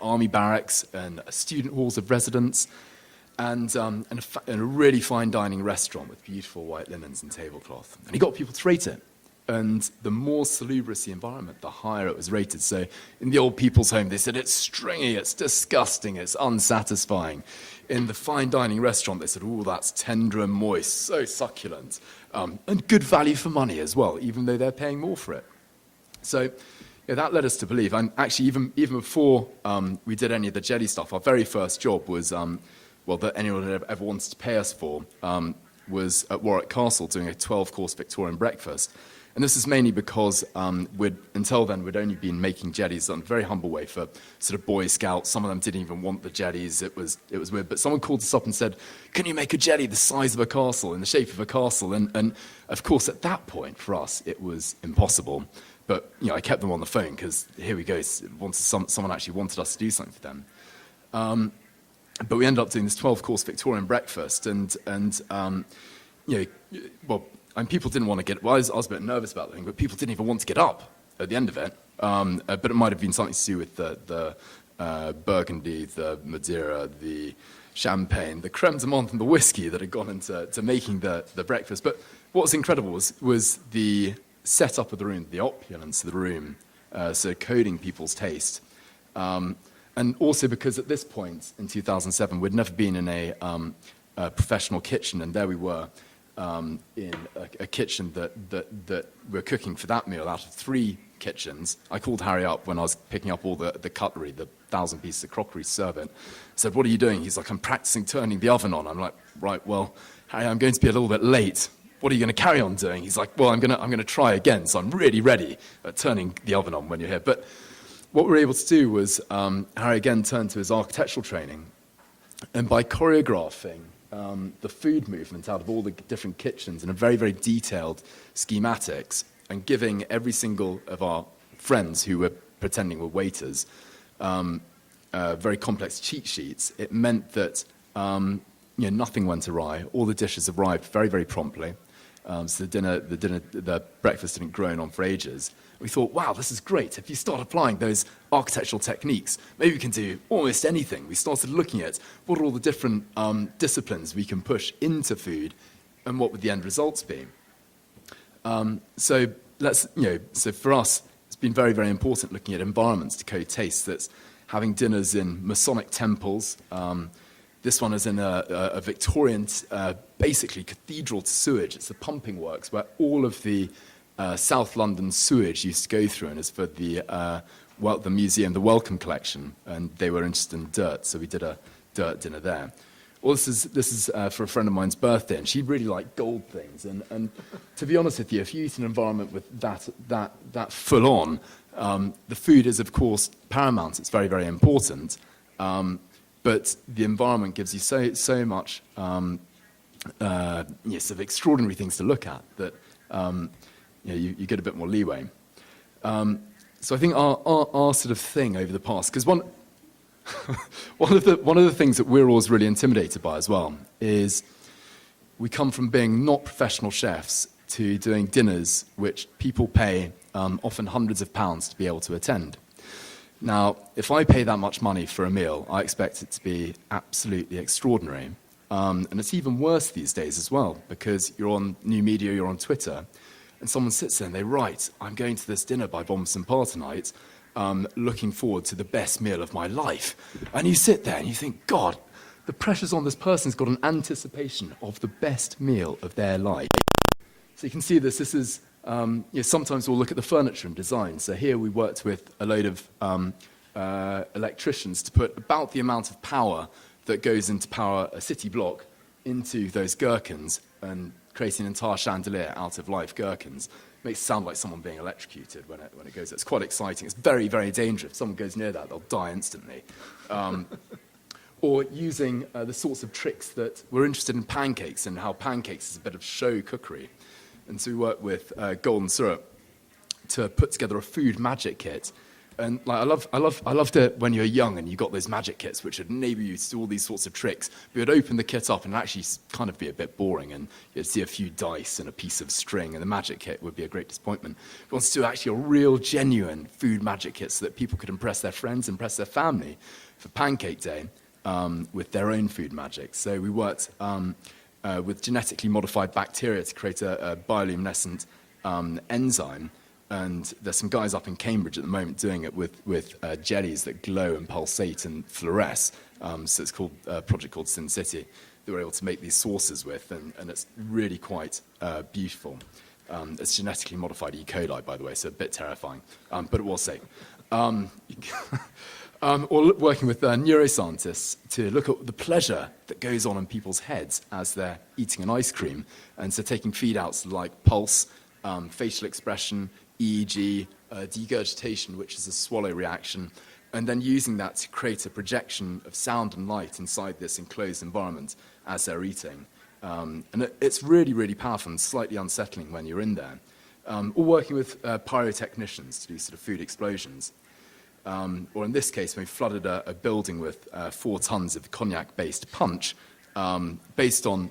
army barracks and student halls of residence, and a really fine dining restaurant with beautiful white linens and tablecloth. And he got people to rate it. And the more salubrious the environment, the higher it was rated. So in the old people's home, they said, it's stringy, it's disgusting, it's unsatisfying. In the fine dining restaurant, they said, oh, that's tender and moist, so succulent. And good value for money as well, even though they're paying more for it. So yeah, that led us to believe, and actually even before we did any of the jelly stuff, our very first job was, that anyone had ever wanted to pay us for, was at Warwick Castle doing a 12-course Victorian breakfast. And this is mainly because until then, we'd only been making jellies in a very humble way for sort of Boy Scouts. Some of them didn't even want the jellies. It was weird. But someone called us up and said, can you make a jelly the size of a castle, in the shape of a castle? And of course, at that point, for us, it was impossible. But I kept them on the phone because here we go. Someone actually wanted us to do something for them. But we ended up doing this 12-course Victorian breakfast. And people didn't want to get. Well, I was a bit nervous about the thing, but people didn't even want to get up at the end of it. But it might have been something to do with the Burgundy, the Madeira, the champagne, the creme de menthe, and the whiskey that had gone into making the breakfast. But what was incredible was the setup of the room, the opulence of the room, so coding people's taste. And also because at this point in 2007, we'd never been in a professional kitchen, and there we were. In a kitchen that we're cooking for that meal out of 3 kitchens. I called Harry up when I was picking up all the cutlery, the 1,000 pieces of crockery to serve it. I said, what are you doing? He's like, I'm practicing turning the oven on. I'm like, right, well, Harry, I'm going to be a little bit late. What are you going to carry on doing? He's like, well, I'm going to try again, so I'm really ready at turning the oven on when you're here. But what we were able to do was Harry again turned to his architectural training, and by choreographing the food movement out of all the different kitchens in a very, very detailed schematics, and giving every single of our friends who were pretending were waiters very complex cheat sheets, it meant that nothing went awry. All the dishes arrived very, very promptly. So the breakfast didn't groan on for ages. We thought, wow, this is great. If you start applying those architectural techniques, maybe we can do almost anything. We started looking at what are all the different disciplines we can push into food, and what would the end results be. So for us, it's been very, very important looking at environments to code tastes. That's having dinners in Masonic temples. This one is in a Victorian, basically cathedral to sewage. It's the pumping works where all of the South London sewage used to go through, and it's for the museum, the Welcome Collection, and they were interested in dirt, so we did a dirt dinner there. Well, this is for a friend of mine's birthday, and she really liked gold things. And to be honest with you, if you eat an environment with that full on, the food is of course paramount. It's very, very important, but the environment gives you so much sort of extraordinary things to look at that. You get a bit more leeway. So I think our sort of thing over the past, because one of the things that we're always really intimidated by as well is we come from being not professional chefs to doing dinners which people pay often hundreds of pounds to be able to attend. Now, if I pay that much money for a meal, I expect it to be absolutely extraordinary. And it's even worse these days as well, because you're on new media, you're on Twitter, and someone sits there and they write, I'm going to this dinner by Bompas Parr tonight, looking forward to the best meal of my life. And you sit there and you think, God, the pressure's on this person's got an anticipation of the best meal of their life. So you can see this is, sometimes we'll look at the furniture and design. So here we worked with a load of electricians to put about the amount of power that goes into power a city block into those gherkins and creating an entire chandelier out of live gherkins. Makes it sound like someone being electrocuted when it goes. It's quite exciting. It's very, very dangerous. If someone goes near that, they'll die instantly. Or using the sorts of tricks that we're interested in pancakes and how pancakes is a bit of show cookery. And so we work with Golden Syrup to put together a food magic kit And like, I loved it when you were young and you got those magic kits which would enable you to do all these sorts of tricks. But you'd open the kit up and it'd actually kind of be a bit boring, and you'd see a few dice and a piece of string, and the magic kit would be a great disappointment. We wanted to do actually a real, genuine food magic kit so that people could impress their friends, impress their family for Pancake Day with their own food magic. So we worked with genetically modified bacteria to create a bioluminescent enzyme. And there's some guys up in Cambridge at the moment doing it with jellies that glow and pulsate and fluoresce. So it's called a project called Sin City that we're able to make these sauces with, and it's really quite beautiful. It's genetically modified E. coli, by the way, so a bit terrifying, but it was safe. Or working with neuroscientists to look at the pleasure that goes on in people's heads as they're eating an ice cream. And so taking feed-outs like pulse, facial expression, EEG, degurgitation, which is a swallow reaction, and then using that to create a projection of sound and light inside this enclosed environment as they're eating. And it's really, really powerful and slightly unsettling when you're in there. Or working with pyrotechnicians to do sort of food explosions. Or in this case, we flooded a building with 4 tons of cognac-based punch, based on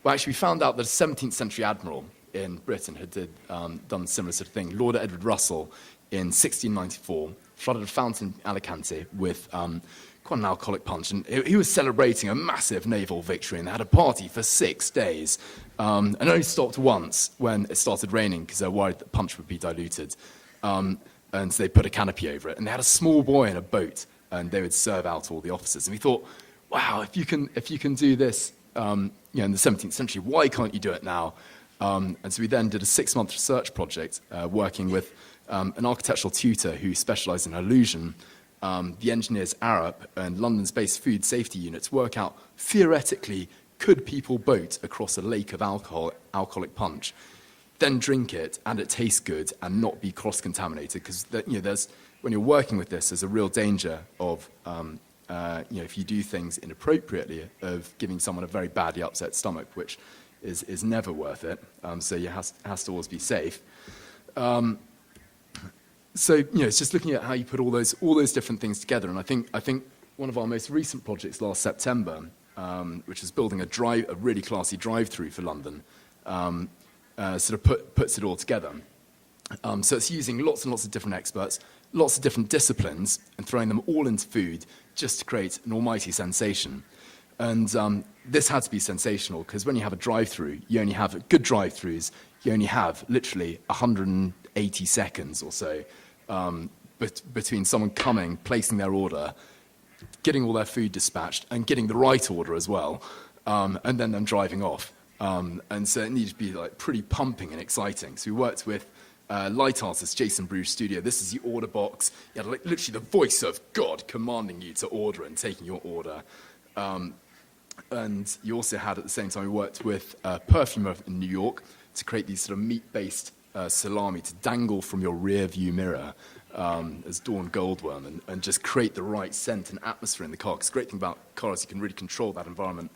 well, actually, we found out that a 17th century admiral in Britain had done a similar sort of thing. Lord Edward Russell, in 1694, flooded a fountain in Alicante with quite an alcoholic punch. And he was celebrating a massive naval victory, and they had a party for 6 days. And only stopped once when it started raining because they were worried that punch would be diluted. And so they put a canopy over it. And they had a small boy in a boat, and they would serve out all the officers. And we thought, wow, if you can do this in the 17th century, why can't you do it now? And so we then did a 6-month research project working with an architectural tutor who specialised in illusion, the engineers Arup and London's based food safety units work out, theoretically, could people boat across a lake of alcoholic punch, then drink it, and it tastes good, and not be cross-contaminated? Because when you're working with this, there's a real danger of, if you do things inappropriately, of giving someone a very badly upset stomach, which is never worth it. So you has to always be safe. So it's just looking at how you put all those different things together. And I think one of our most recent projects last September, which was building a really classy drive-through for London, sort of puts it all together. So it's using lots and lots of different experts, lots of different disciplines, and throwing them all into food just to create an almighty sensation. And this had to be sensational because when you have a drive-through, you only have good drive-throughs. You only have literally 180 seconds or so between someone coming, placing their order, getting all their food dispatched, and getting the right order as well, and then them driving off. And so it needed to be like pretty pumping and exciting. So we worked with light artist Jason Bruges Studio. This is the order box. You had literally the voice of God commanding you to order and taking your order. And you also had, at the same time, we worked with a perfumer in New York to create these sort of meat-based salami to dangle from your rear-view mirror as Dawn Goldworm and just create the right scent and atmosphere in the car. Because the great thing about cars, you can really control that environment.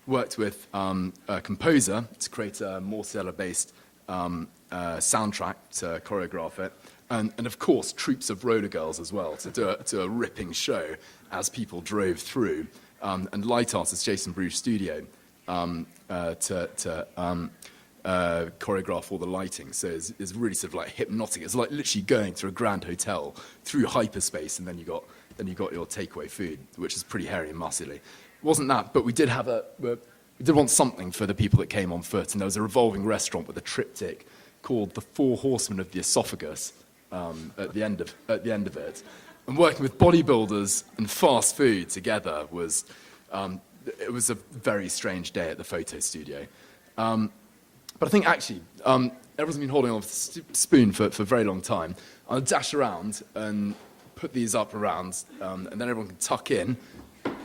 Worked with a composer to create a Mortadella-based soundtrack to choreograph it. And of course, troops of roller girls as well to do a ripping show as people drove through. And light artist Jason Bruges Studio to choreograph all the lighting. So it's really sort of like hypnotic. It's like literally going through a grand hotel through hyperspace, and then you got your takeaway food, which is pretty hairy and muscly. It wasn't that, but we did want something for the people that came on foot, and there was a revolving restaurant with a triptych called the Four Horsemen of the Esophagus at the end of it. And working with bodybuilders and fast food together was a very strange day at the photo studio. But I think actually, everyone's been holding on to the spoon for a very long time. I'll dash around and put these up around, and then everyone can tuck in.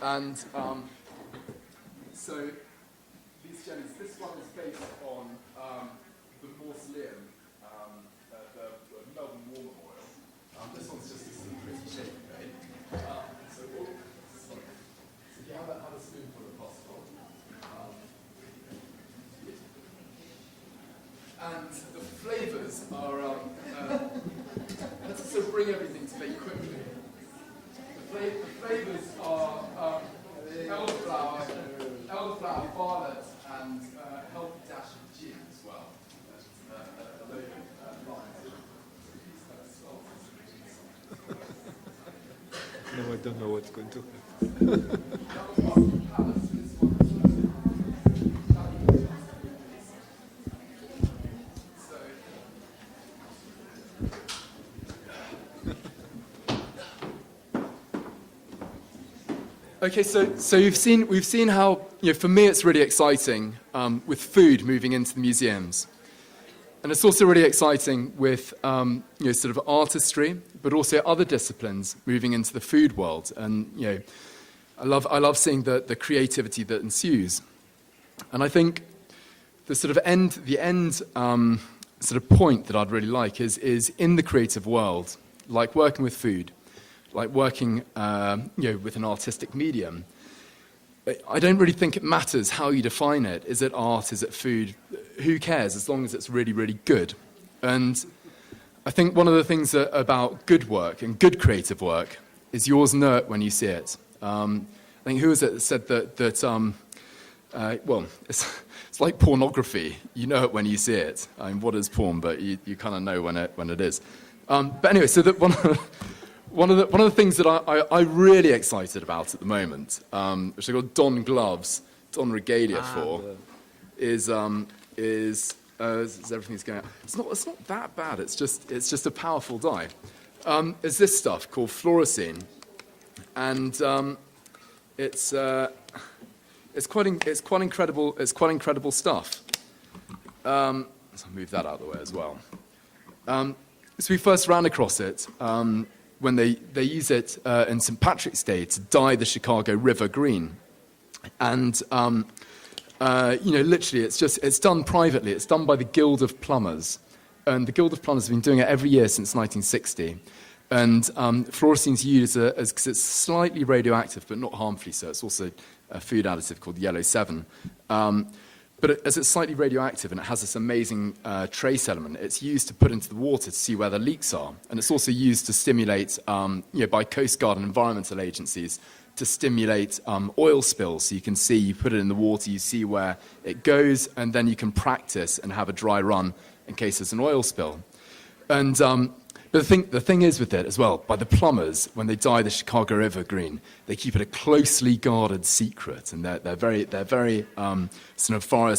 And so these jellies, this one is based on the mausoleum, the Melbourne War Memorial. This one's just a pretty shape made. So if you have a spoonful of possible. And the flavours are, let's also bring everything together. very quickly. The flavours are elderflower, violet, and a healthy dash of gin as well. A load of lines. No, I don't know what's going to happen. Okay, so we've seen how, for me it's really exciting with food moving into the museums, and it's also really exciting with sort of artistry, but also other disciplines moving into the food world. And I love seeing the creativity that ensues. And I think the end sort of point that I'd really like is in the creative world, like working with food, like working with an artistic medium. I don't really think it matters how you define it. Is it art? Is it food? Who cares, as long as it's really, really good. And I think one of the things about good work and good creative work is yours know it when you see it. I think who was it that said that it's like pornography. You know it when you see it. I mean, what is porn? But you kind of know when it is. But anyway, so that one of the things that I'm really excited about at the moment, which I've got Don Gloves, Don Regalia for, is everything's going out. It's not that bad. It's just a powerful dye. Is this stuff called fluorescein, and it's quite incredible. It's quite incredible stuff. So I'll move that out of the way as well. So we first ran across it when they use it in St. Patrick's Day to dye the Chicago River green, and literally it's done privately. It's done by the Guild of Plumbers, and the Guild of Plumbers have been doing it every year since 1960. And fluorescein's used because it's slightly radioactive but not harmfully so. It's also a food additive called yellow 7. But as it's slightly radioactive and it has this amazing trace element, it's used to put into the water to see where the leaks are. And it's also used to stimulate, by Coast Guard and environmental agencies, to stimulate oil spills. So you can see, you put it in the water, you see where it goes, and then you can practice and have a dry run in case there's an oil spill. And but the thing is with it as well, by the plumbers, when they dye the Chicago River green, they keep it a closely guarded secret, and they're very nefarious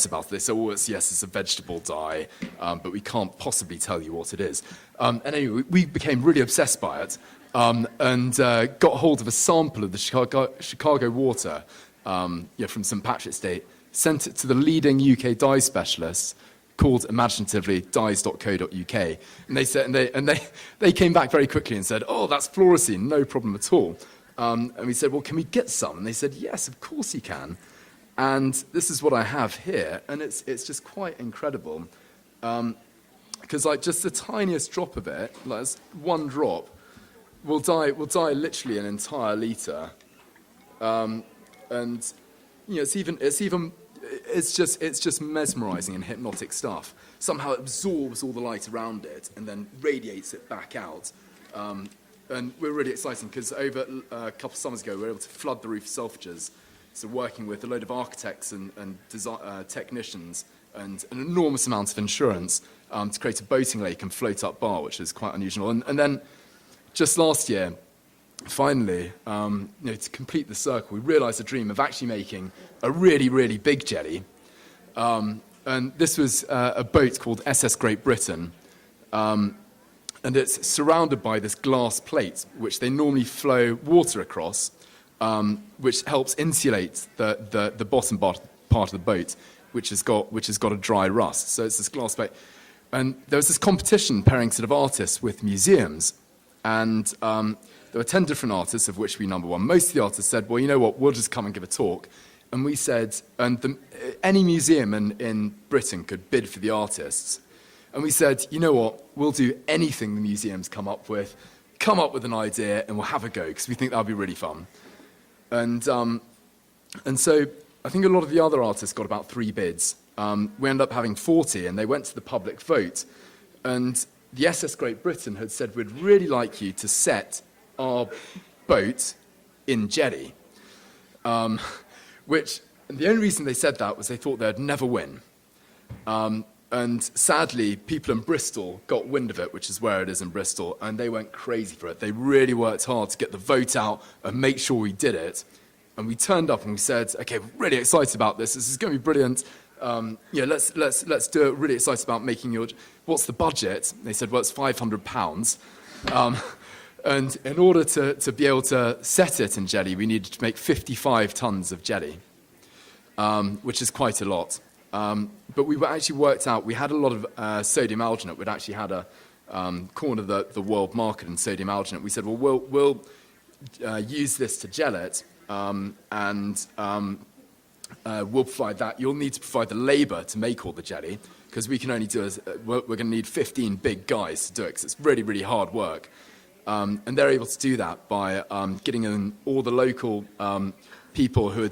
about it. They say, it's a vegetable dye, but we can't possibly tell you what it is. And anyway, we became really obsessed by it, and got hold of a sample of the Chicago water from St. Patrick's Day, sent it to the leading UK dye specialists, called imaginatively dyes.co.uk, and they said, and they came back very quickly and said, that's fluorescein, no problem at all. And we said, well, can we get some? And they said, yes, of course you can. And this is what I have here, and it's just quite incredible, because like just the tiniest drop of it, like one drop, will dye literally an entire litre, and it's just mesmerizing and hypnotic stuff. Somehow it absorbs all the light around it and then radiates it back out. And we're really excited because over a couple of summers ago, we were able to flood the roof of Selfridges. So working with a load of architects and technicians and an enormous amount of insurance to create a boating lake and float up bar, which is quite unusual. And then just last year, finally, to complete the circle, we realised the dream of actually making a really, really big jelly. And this was a boat called SS Great Britain. And it's surrounded by this glass plate, which they normally flow water across, which helps insulate the bottom part of the boat, which has got a dry rust. So it's this glass plate. And there was this competition pairing sort of artists with museums. And there were 10 different artists, of which we number one. Most of the artists said, well, you know what, we'll just come and give a talk. And we said, any museum in Britain could bid for the artists. And we said, you know what, we'll do anything the museums come up with an idea, and we'll have a go, because we think that'll be really fun. And so I think a lot of the other artists got about 3 bids. We ended up having 40, and they went to the public vote. And the SS Great Britain had said, we'd really like you to set our boat in jelly, which the only reason they said that was they thought they'd never win. And sadly, people in Bristol got wind of it, which is where it is in Bristol, and they went crazy for it. They really worked hard to get the vote out and make sure we did it. And we turned up and we said, okay, we're really excited about this. This is going to be brilliant. Let's do it. Really excited about making your. What's the budget? And they said, well, it's £500. And in order to be able to set it in jelly, we needed to make 55 tons of jelly, which is quite a lot. But we actually worked out, we had a lot of sodium alginate. We'd actually had a corner of the world market in sodium alginate. We said, well, we'll use this to gel it, and we'll provide that. You'll need to provide the labor to make all the jelly, because we can only do we're going to need 15 big guys to do it, because it's really, really hard work. And they're able to do that by getting in all the local people who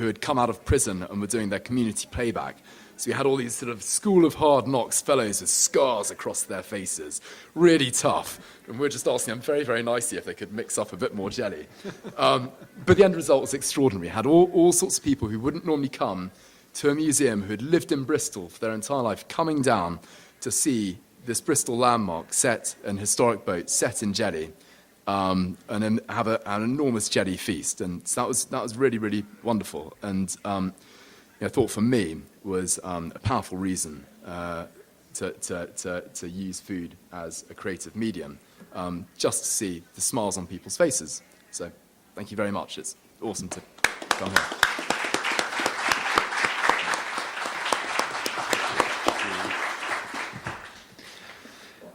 had come out of prison and were doing their community playback. So we had all these sort of School of Hard Knocks fellows with scars across their faces, really tough. And we're just asking them very, very nicely if they could mix up a bit more jelly. But the end result was extraordinary. We had all sorts of people who wouldn't normally come to a museum, who had lived in Bristol for their entire life, coming down to see this Bristol landmark set, an historic boat set in jelly, and then have an enormous jelly feast. And so that was really, really wonderful. And I thought for me was a powerful reason to use food as a creative medium, just to see the smiles on people's faces. So thank you very much. It's awesome to come here.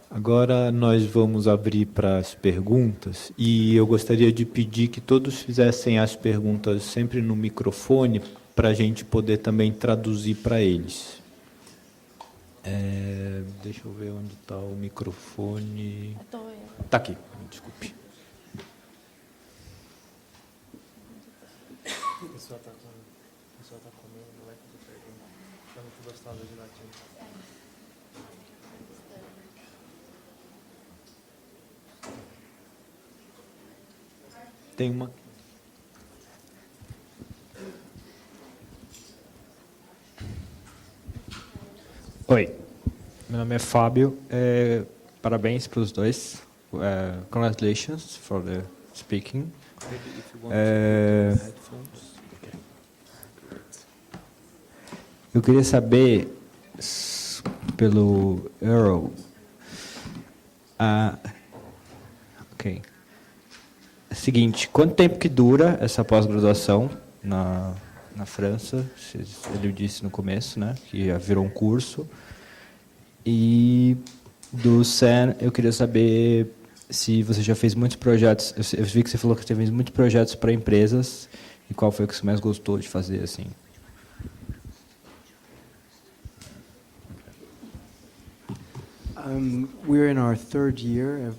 Agora nós vamos abrir para as perguntas e eu gostaria de pedir que todos fizessem as perguntas sempre no microfone para a gente poder também traduzir para eles. Deixa eu ver onde está o microfone. Está aqui, me desculpe. O pessoal está comendo, não vai fazer pergunta. Está muito gostosa de latim. Tem uma. Oi, meu nome é Fábio. Parabéns para os dois. Congratulations for the speaking. Eu queria saber pelo Earl. Ok. Seguinte, quanto tempo que dura essa pós-graduação na França? Ele disse no começo, né, que já virou um curso. E do CEN, eu queria saber se você já fez muitos projetos. Eu vi que você falou que você fez muitos projetos para empresas. E qual foi o que você mais gostou de fazer, assim? We're in our third year of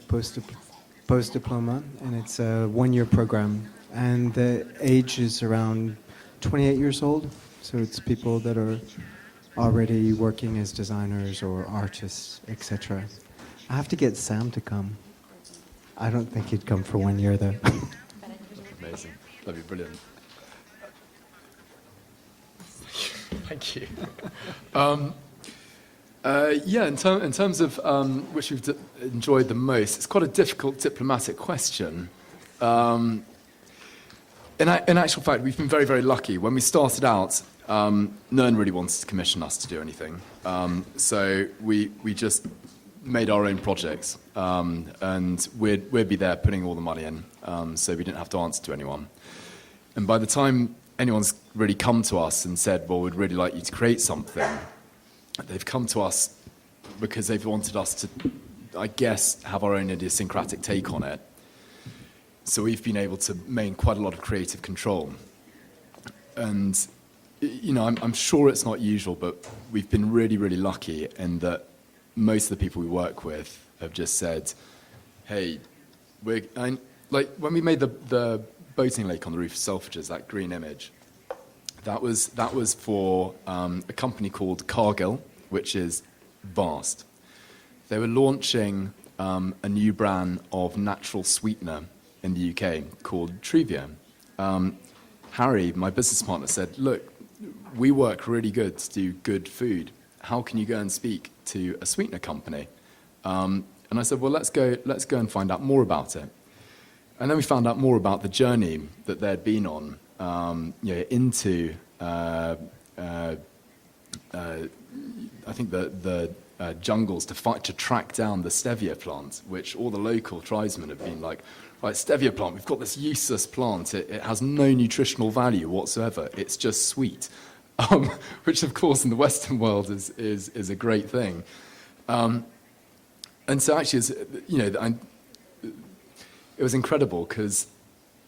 post-diploma, and it's a one-year program. And the age is around 28 years old, so it's people that are already working as designers or artists, etc. I have to get Sam to come. I don't think he'd come for 1 year, though. Amazing. That'd be brilliant. Thank you. In terms of which we've enjoyed the most, it's quite a difficult diplomatic question. In actual fact, we've been very, very lucky. When we started out, no one really wanted to commission us to do anything. So we just made our own projects, and we'd be there putting all the money in, so we didn't have to answer to anyone. And by the time anyone's really come to us and said, well, we'd really like you to create something, they've come to us because they've wanted us to, I guess, have our own idiosyncratic take on it. So we've been able to maintain quite a lot of creative control. And, you know, I'm sure it's not usual, but we've been really, really lucky in that most of the people we work with have just said, hey, like when we made the boating lake on the roof of Selfridges, that green image, that was for a company called Cargill, which is vast. They were launching a new brand of natural sweetener in the UK called Trivia. Harry, my business partner, said, look, we work really good to do good food. How can you go and speak to a sweetener company? And I said, well, let's go and find out more about it. And then we found out more about the journey that they'd been on, into I think the jungles to track down the stevia plant, which all the local tribesmen have been like, right, stevia plant, we've got this useless plant. It has no nutritional value whatsoever. It's just sweet, which of course in the Western world is a great thing. And so actually, it was incredible because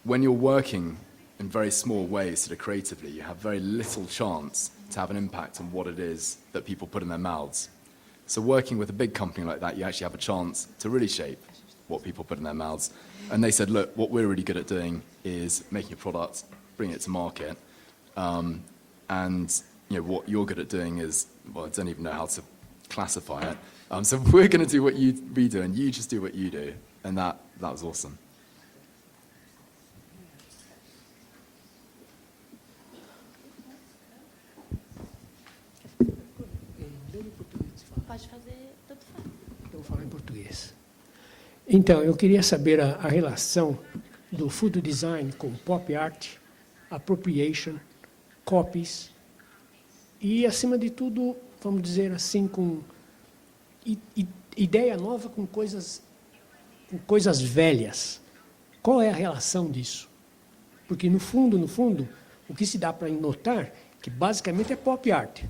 when you're working in very small ways sort of creatively, you have very little chance to have an impact on what it is that people put in their mouths. So working with a big company like that, you actually have a chance to really shape what people put in their mouths. And they said, look, what we're really good at doing is making a product, bringing it to market. And what you're good at doing is, well, I don't even know how to classify it. So we're going to do what you do, and you just do what you do. And that was awesome. Pode fazer, tanto faz. Eu vou falar em português. Então, eu queria saber a relação do food design com pop art, appropriation, copies e, acima de tudo, vamos dizer assim, com ideia nova com coisas velhas. Qual é a relação disso? Porque, no fundo, o que se dá para notar é que, basicamente, é pop art.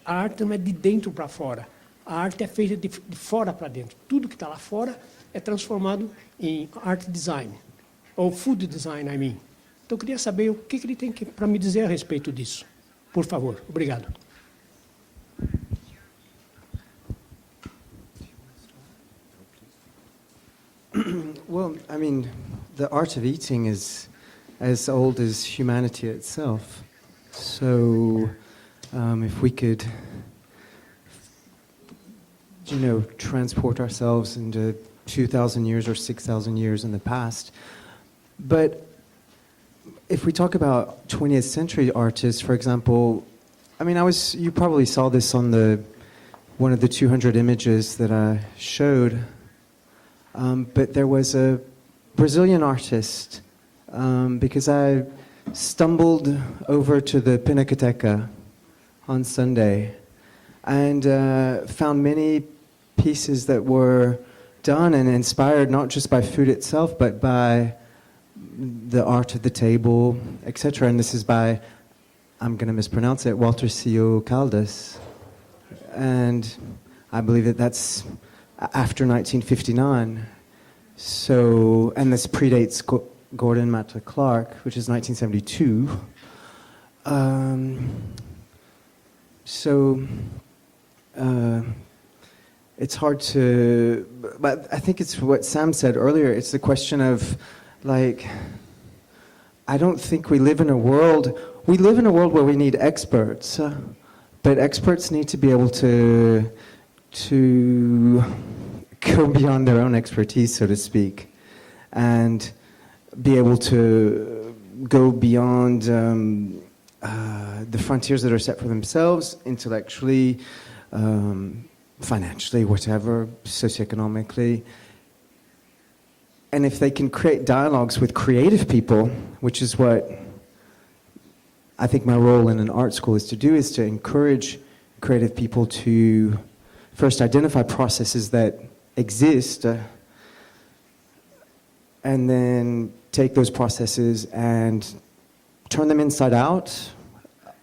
A arte não é de dentro para fora. A arte é feita de fora para dentro. Tudo que está lá fora é transformado em art design, ou food design, I mean. Então, eu queria saber o que ele tem para me dizer a respeito disso. Por favor. Obrigado. Well, I mean, the art of eating is as old as humanity itself. So, if we could, transport ourselves into 2,000 years or 6,000 years in the past. But if we talk about 20th century artists, for example, I mean, you probably saw this on one of the 200 images that I showed. But there was a Brazilian artist, because I stumbled over to the Pinacoteca on Sunday and found many pieces that were done and inspired not just by food itself, but by the art of the table, etc. And this is by, I'm going to mispronounce it, Walter C.O. Caldas. And I believe that's after 1959. So, and this predates Gordon Matta Clark, which is 1972. It's hard to, but I think it's what Sam said earlier. It's the question of, like, I don't think we live in a world where we need experts, but experts need to be able to go beyond their own expertise, so to speak, and be able to go beyond the frontiers that are set for themselves, intellectually, financially, whatever, socioeconomically. And if they can create dialogues with creative people, which is what I think my role in an art school is to encourage creative people to first identify processes that exist, and then take those processes and turn them inside out,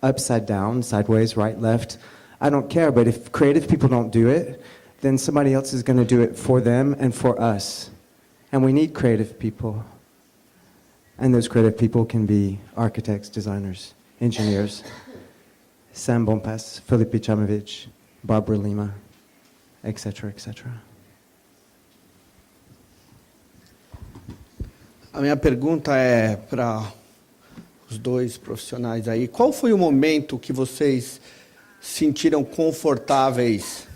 upside down, sideways, right, left. I don't care, but if creative people don't do it, then somebody else is going to do it for them and for us. And we need creative people. And those creative people can be architects, designers, engineers, Sam Bompas, Felipe Chaimovich, Barbara Lima, etc., etc. A minha pergunta é para os dois profissionais aí. Qual foi o momento que vocês se sentiram confortáveis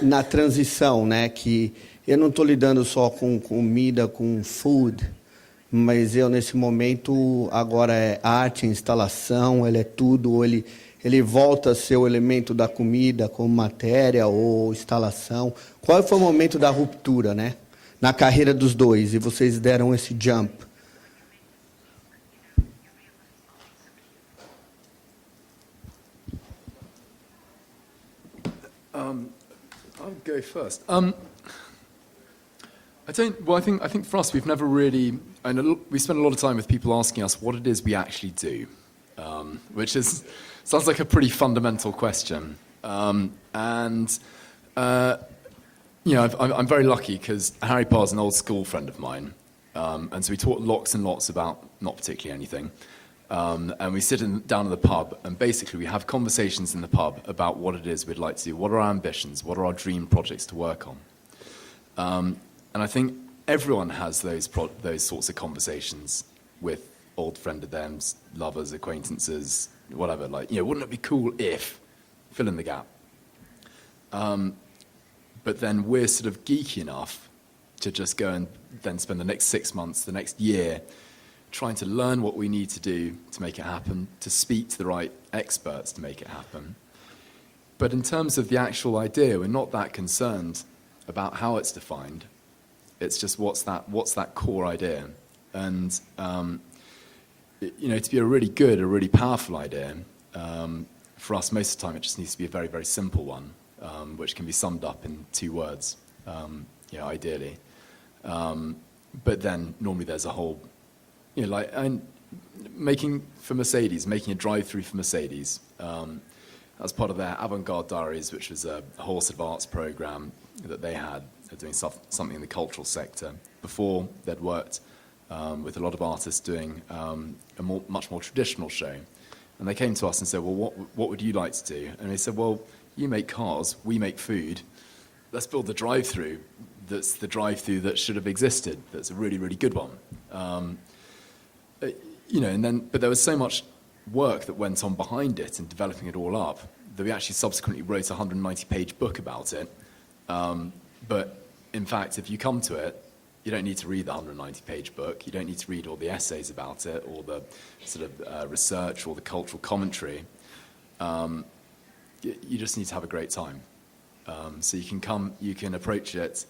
na transição, né? Que eu não estou lidando só com comida, com food, mas eu, nesse momento, agora é arte, instalação, ele é tudo, ou ele volta a ser o elemento da comida como matéria ou instalação. Qual foi o momento da ruptura, né? Na carreira dos dois, e vocês deram esse jump? I'll go first. I think for us, we've never really, we spend a lot of time with people asking us what it is we actually do, which sounds like a pretty fundamental question. I'm very lucky because Harry Parr is an old school friend of mine, and so we talk lots and lots about not particularly anything. And we sit down in the pub, and basically we have conversations in the pub about what it is we'd like to do, what are our ambitions, what are our dream projects to work on. And I think everyone has those sorts of conversations with old friend of them's, lovers, acquaintances, whatever. Like, wouldn't it be cool if, fill in the gap. But then we're sort of geeky enough to just go and then spend the next 6 months, the next year, trying to learn what we need to do to make it happen, to speak to the right experts to make it happen. But in terms of the actual idea, we're not that concerned about how it's defined. It's just what's that core idea. And, to be a really good, a really powerful idea, for us, most of the time, it just needs to be a very, very simple one, which can be summed up in 2 words, ideally. But then normally there's a whole, making a drive-through for Mercedes. As part of their Avant-Garde Diaries, which was a whole sort of arts program that they had, doing something in the cultural sector. Before, they'd worked with a lot of artists doing a much more traditional show. And they came to us and said, well, what would you like to do? And we said, well, you make cars, we make food. Let's build the drive-through that's the drive-through that should have existed. That's a really, really good one. But there was so much work that went on behind it and developing it all up that we actually subsequently wrote a 190-page book about it. But in fact, if you come to it, you don't need to read the 190-page book. You don't need to read all the essays about it, or the sort of research, or the cultural commentary. You just need to have a great time. So you can approach it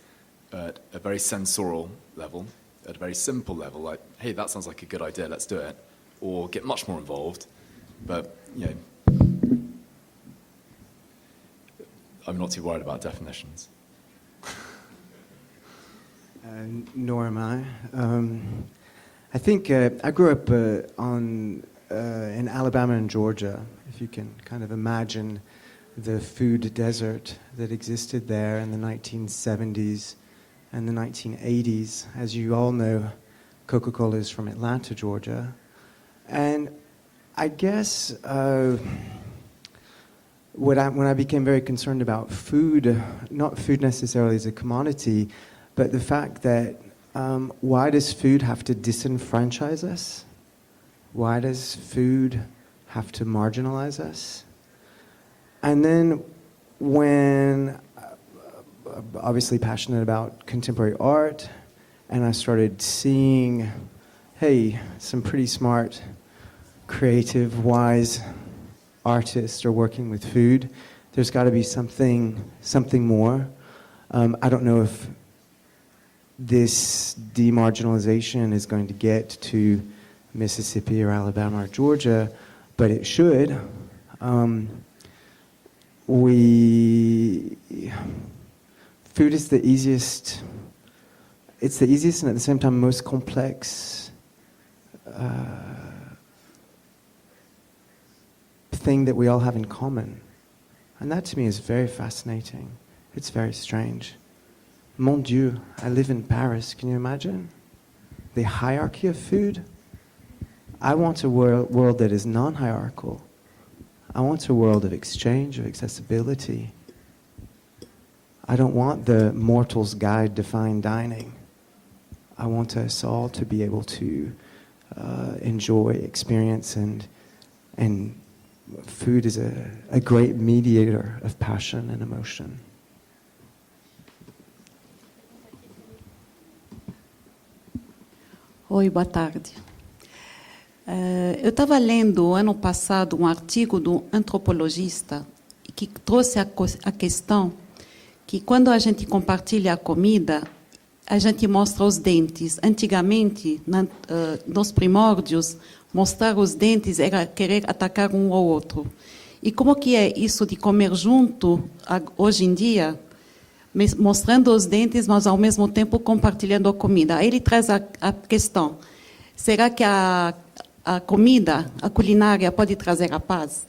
at a very sensorial level, at a very simple level, like, hey, that sounds like a good idea, let's do it. Or get much more involved. But, I'm not too worried about definitions. Nor am I. I think I grew up in Alabama and Georgia, if you can kind of imagine the food desert that existed there in the 1970s and the 1980s. As you all know, Coca-Cola is from Atlanta, Georgia. And I guess when I became very concerned about food, not food necessarily as a commodity, but the fact that why does food have to disenfranchise us? Why does food have to marginalize us? And then when, obviously passionate about contemporary art, and I started seeing, hey, some pretty smart, creative, wise artists are working with food. There's got to be something more. I don't know if this demarginalization is going to get to Mississippi or Alabama or Georgia, but it should. Food is the easiest, it's the easiest and at the same time most complex thing that we all have in common. And that to me is very fascinating. It's very strange. Mon Dieu, I live in Paris, can you imagine? The hierarchy of food? I want a world that is non-hierarchical. I want a world of exchange, of accessibility. I don't want the mortal's guide to fine dining. I want us all to be able to enjoy, experience, and food is a great mediator of passion and emotion. Oi, boa tarde. Eu estava lendo ano passado um artigo do antropologista que trouxe a questão que quando a gente compartilha a comida, a gente mostra os dentes. Antigamente, nos primórdios, mostrar os dentes era querer atacar um ao outro. E como que é isso de comer junto, hoje em dia, mostrando os dentes, mas ao mesmo tempo compartilhando a comida? Aí ele traz a questão, será que a comida, a culinária, pode trazer a paz?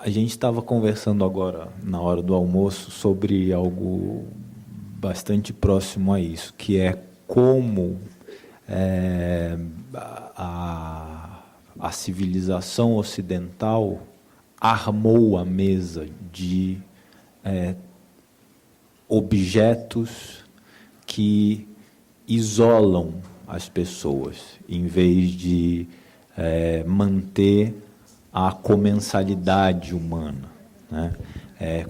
A gente estava conversando agora, na hora do almoço, sobre algo bastante próximo a isso, que é como a civilização ocidental armou a mesa de objetos que isolam as pessoas, em vez de manter a comensalidade humana, né?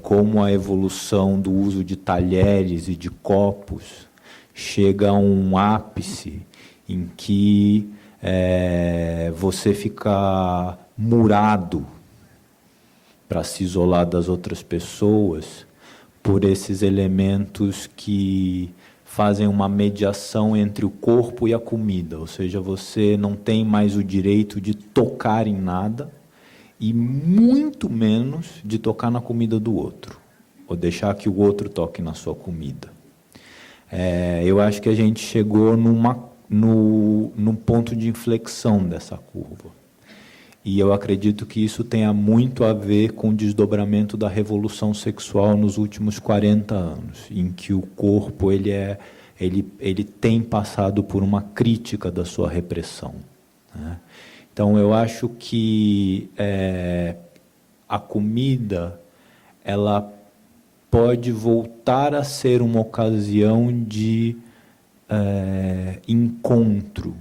Como a evolução do uso de talheres e de copos chega a um ápice em que você fica murado para se isolar das outras pessoas por esses elementos que fazem uma mediação entre o corpo e a comida, ou seja, você não tem mais o direito de tocar em nada e muito menos de tocar na comida do outro, ou deixar que o outro toque na sua comida. Eu acho que a gente chegou num ponto de inflexão dessa curva. E eu acredito que isso tenha muito a ver com o desdobramento da revolução sexual nos últimos 40 anos, em que o corpo ele tem passado por uma crítica da sua repressão, né? Então, eu acho que a comida ela pode voltar a ser uma ocasião de encontro,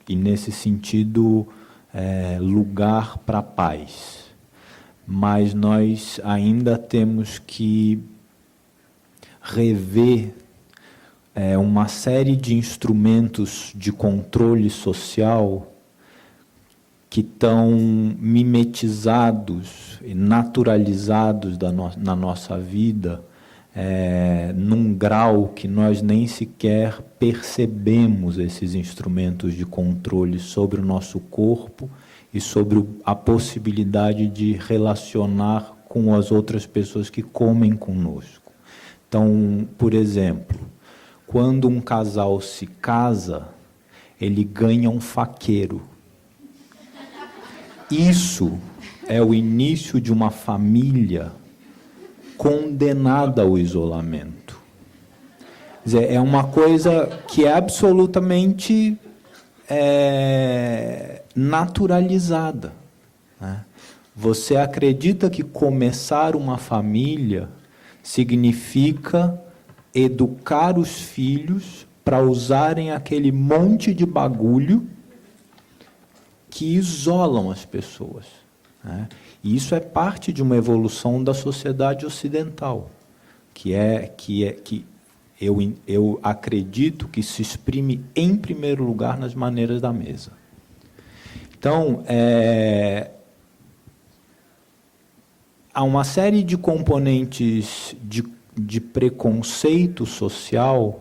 e, nesse sentido, lugar para a paz. Mas nós ainda temos que rever uma série de instrumentos de controle social que estão mimetizados e naturalizados na nossa vida, num grau que nós nem sequer percebemos esses instrumentos de controle sobre o nosso corpo e sobre a possibilidade de relacionar com as outras pessoas que comem conosco. Então, por exemplo, quando um casal se casa, ele ganha um faqueiro. Isso é o início de uma família condenada ao isolamento. Quer dizer, é uma coisa que é absolutamente naturalizada, né? Você acredita que começar uma família significa educar os filhos para usarem aquele monte de bagulho que isolam as pessoas, né? E isso é parte de uma evolução da sociedade ocidental, que eu acredito que se exprime em primeiro lugar nas maneiras da mesa. Então, há uma série de componentes de preconceito social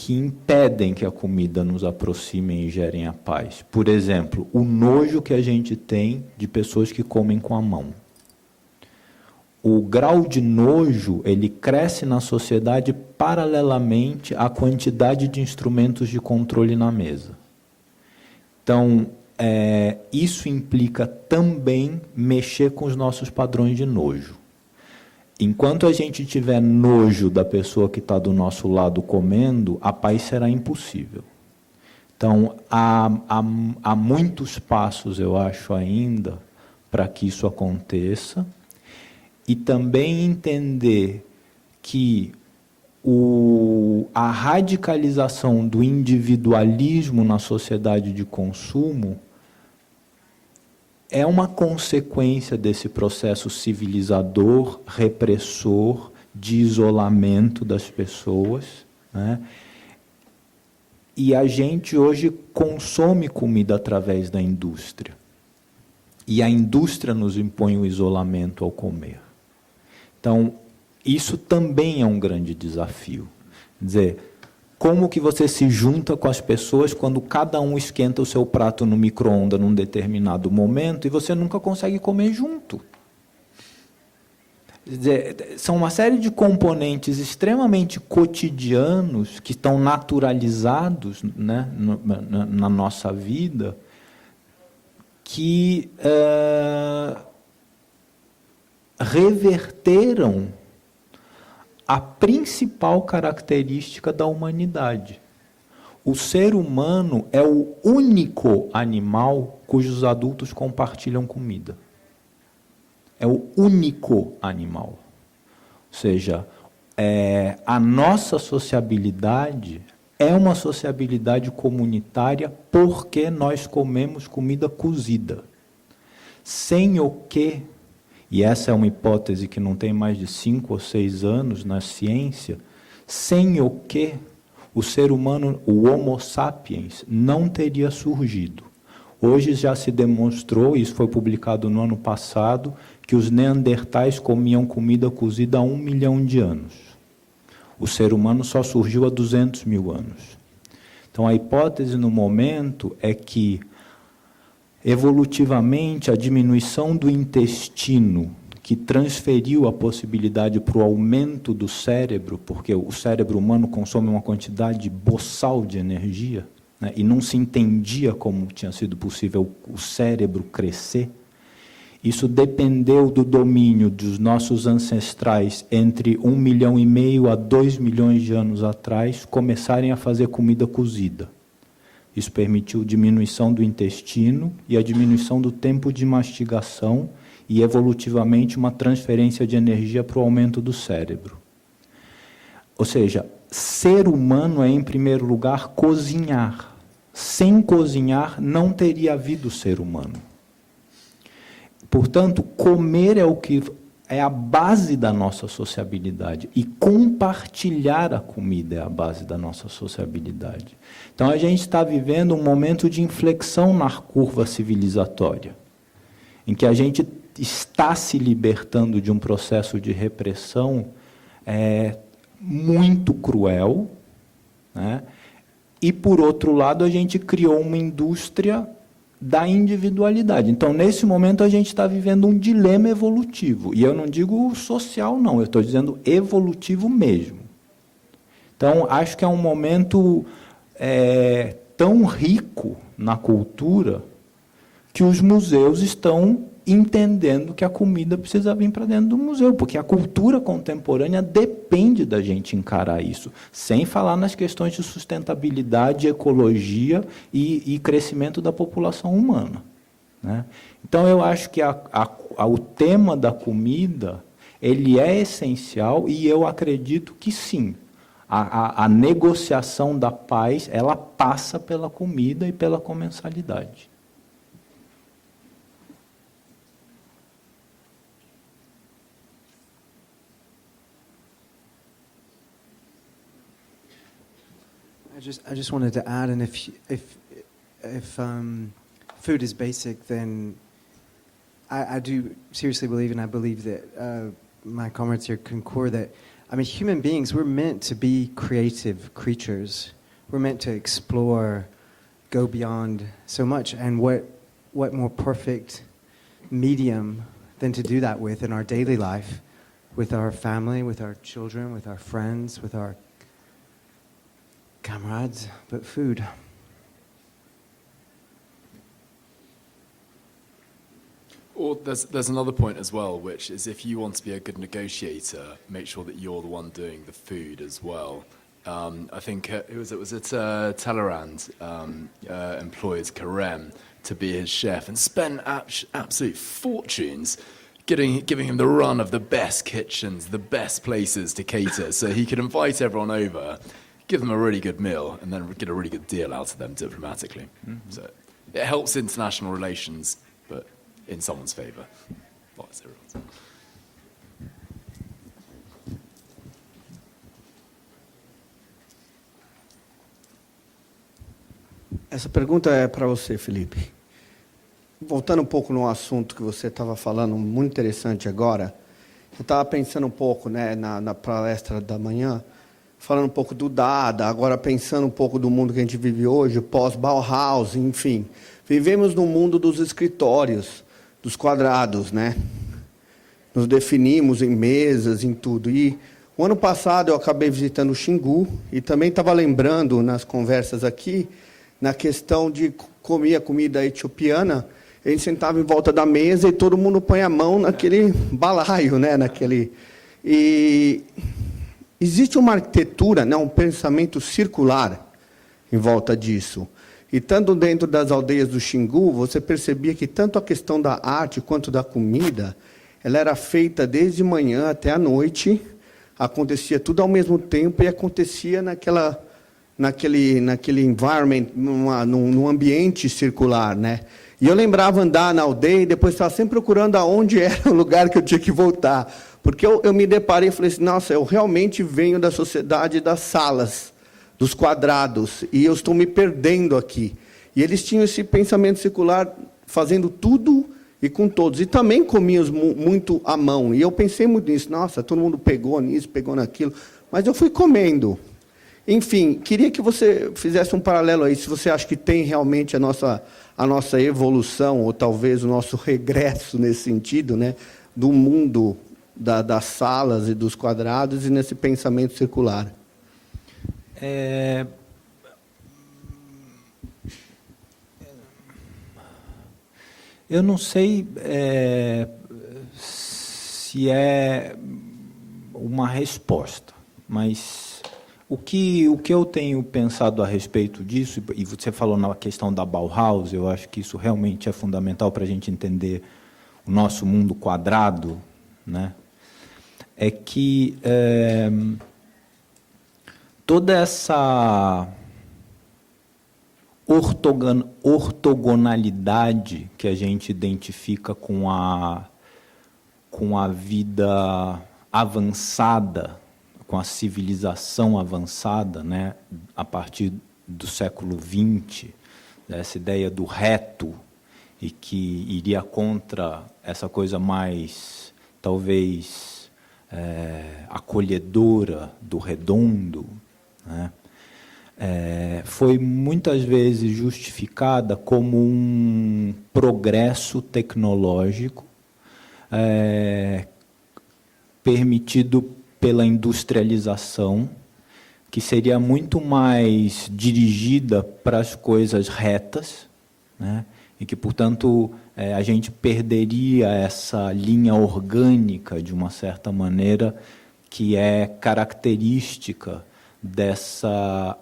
que impedem que a comida nos aproxime e gerem a paz. Por exemplo, o nojo que a gente tem de pessoas que comem com a mão. O grau de nojo, ele cresce na sociedade paralelamente à quantidade de instrumentos de controle na mesa. Então, isso implica também mexer com os nossos padrões de nojo. Enquanto a gente tiver nojo da pessoa que está do nosso lado comendo, a paz será impossível. Então, há muitos passos, eu acho, ainda, para que isso aconteça, e também entender que a radicalização do individualismo na sociedade de consumo é uma consequência desse processo civilizador, repressor, de isolamento das pessoas, né? E a gente hoje consome comida através da indústria. E a indústria nos impõe o isolamento ao comer. Então, isso também é um grande desafio. Quer dizer, como que você se junta com as pessoas quando cada um esquenta o seu prato no micro-ondas num determinado momento e você nunca consegue comer junto? Quer dizer, são uma série de componentes extremamente cotidianos que estão naturalizados, né, na nossa vida, que reverteram a principal característica da humanidade. O ser humano é o único animal cujos adultos compartilham comida. É o único animal. Ou seja, a nossa sociabilidade é uma sociabilidade comunitária porque nós comemos comida cozida. Sem o que, e essa é uma hipótese que não tem mais de 5 ou 6 anos na ciência, sem o que o ser humano, o Homo sapiens, não teria surgido. Hoje já se demonstrou, isso foi publicado no ano passado, que os neandertais comiam comida cozida há 1 milhão de anos. O ser humano só surgiu há 200 mil anos. Então, a hipótese no momento é que, evolutivamente, a diminuição do intestino, que transferiu a possibilidade para o aumento do cérebro, porque o cérebro humano consome uma quantidade boçal de energia, né, e não se entendia como tinha sido possível o cérebro crescer. Isso dependeu do domínio dos nossos ancestrais entre 1,5 milhão a 2 milhões de anos atrás começarem a fazer comida cozida. Isso permitiu diminuição do intestino e a diminuição do tempo de mastigação e, evolutivamente, uma transferência de energia para o aumento do cérebro. Ou seja, ser humano é, em primeiro lugar, cozinhar. Sem cozinhar, não teria havido ser humano. Portanto, comer é o que é a base da nossa sociabilidade e compartilhar a comida é a base da nossa sociabilidade. Então, a gente está vivendo um momento de inflexão na curva civilizatória, em que a gente está se libertando de um processo de repressão muito cruel, né? E, por outro lado, a gente criou uma indústria da individualidade. Então, nesse momento, a gente está vivendo um dilema evolutivo. E eu não digo social, não. Eu estou dizendo evolutivo mesmo. Então, acho que é um momento tão rico na cultura que os museus estão entendendo que a comida precisa vir para dentro do museu, porque a cultura contemporânea depende da gente encarar isso, sem falar nas questões de sustentabilidade, ecologia e crescimento da população humana, né? Então, eu acho que o tema da comida ele é essencial e eu acredito que sim, a negociação da paz ela passa pela comida e pela comensalidade. I just wanted to add, and if food is basic, then I do seriously believe, and I believe that my comrades here concur that, I mean, human beings, we're meant to be creative creatures. We're meant to explore, go beyond so much, and what more perfect medium than to do that with in our daily life, with our family, with our children, with our friends, with our comrades, but food. Or there's another point as well, which is if you want to be a good negotiator, make sure that you're the one doing the food as well. I think was it Talleyrand employed Carême to be his chef and spent absolute fortunes giving him the run of the best kitchens, the best places to cater, so he could invite everyone over, give them a really good meal, and then get a really good deal out of them diplomatically. So it helps international relations, but in someone's favor. Essa pergunta é para você, Felipe. Voltando um pouco no assunto que você estava falando, muito interessante agora, eu estava pensando um pouco, né, na palestra da manhã, falando um pouco do Dada, agora pensando um pouco do mundo que a gente vive hoje, pós-Bauhaus, enfim. Vivemos no mundo dos escritórios, dos quadrados, né? Nos definimos em mesas, em tudo. E o ano passado eu acabei visitando o Xingu e também estava lembrando nas conversas aqui, na questão de comer a comida etiopiana, a gente sentava em volta da mesa e todo mundo põe a mão naquele balaio, né? E existe uma arquitetura, né? Um pensamento circular em volta disso. E tanto dentro das aldeias do Xingu, você percebia que tanto a questão da arte quanto da comida, ela era feita desde manhã até a noite, acontecia tudo ao mesmo tempo e acontecia naquele environment, num ambiente circular, né? E eu lembrava andar na aldeia e depois estava sempre procurando aonde era o lugar que eu tinha que voltar. Porque eu me deparei e falei assim, nossa, eu realmente venho da sociedade das salas, dos quadrados, e eu estou me perdendo aqui. E eles tinham esse pensamento circular, fazendo tudo e com todos. E também comíamos muito à mão. E eu pensei muito nisso, nossa, todo mundo pegou nisso, pegou naquilo. Mas eu fui comendo. Enfim, queria que você fizesse um paralelo aí, se você acha que tem realmente a nossa evolução, ou talvez o nosso regresso nesse sentido, né, do mundo das salas e dos quadrados e nesse pensamento circular. Eu não sei se é uma resposta, mas o que eu tenho pensado a respeito disso, e você falou na questão da Bauhaus, eu acho que isso realmente é fundamental para a gente entender o nosso mundo quadrado, né? É que toda essa ortogonalidade que a gente identifica com a vida avançada, com a civilização avançada, né, a partir do século XX, essa ideia do reto, e que iria contra essa coisa mais, talvez, acolhedora do redondo, né, foi muitas vezes justificada como um progresso tecnológico permitido pela industrialização, que seria muito mais dirigida para as coisas retas, né, e que, portanto, a gente perderia essa linha orgânica, de uma certa maneira, que é característica dessa,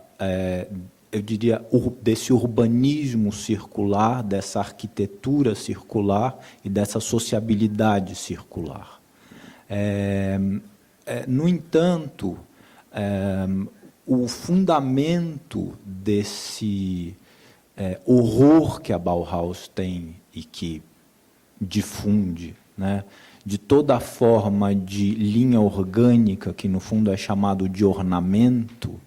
eu diria, desse urbanismo circular, dessa arquitetura circular e dessa sociabilidade circular. No entanto, o fundamento desse horror que a Bauhaus tem e que difunde, né, de toda forma de linha orgânica, que no fundo é chamado de ornamento,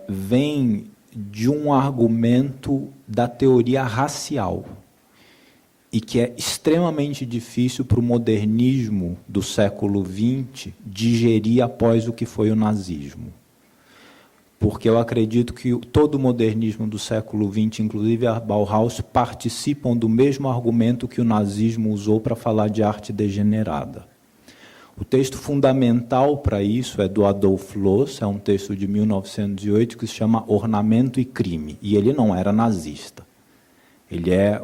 vem de um argumento da teoria racial, e que é extremamente difícil para o modernismo do século XX digerir após o que foi o nazismo. Porque eu acredito que todo o modernismo do século XX, inclusive a Bauhaus, participam do mesmo argumento que o nazismo usou para falar de arte degenerada. O texto fundamental para isso é do Adolf Loos, é um texto de 1908 que se chama Ornamento e Crime, e ele não era nazista. Ele é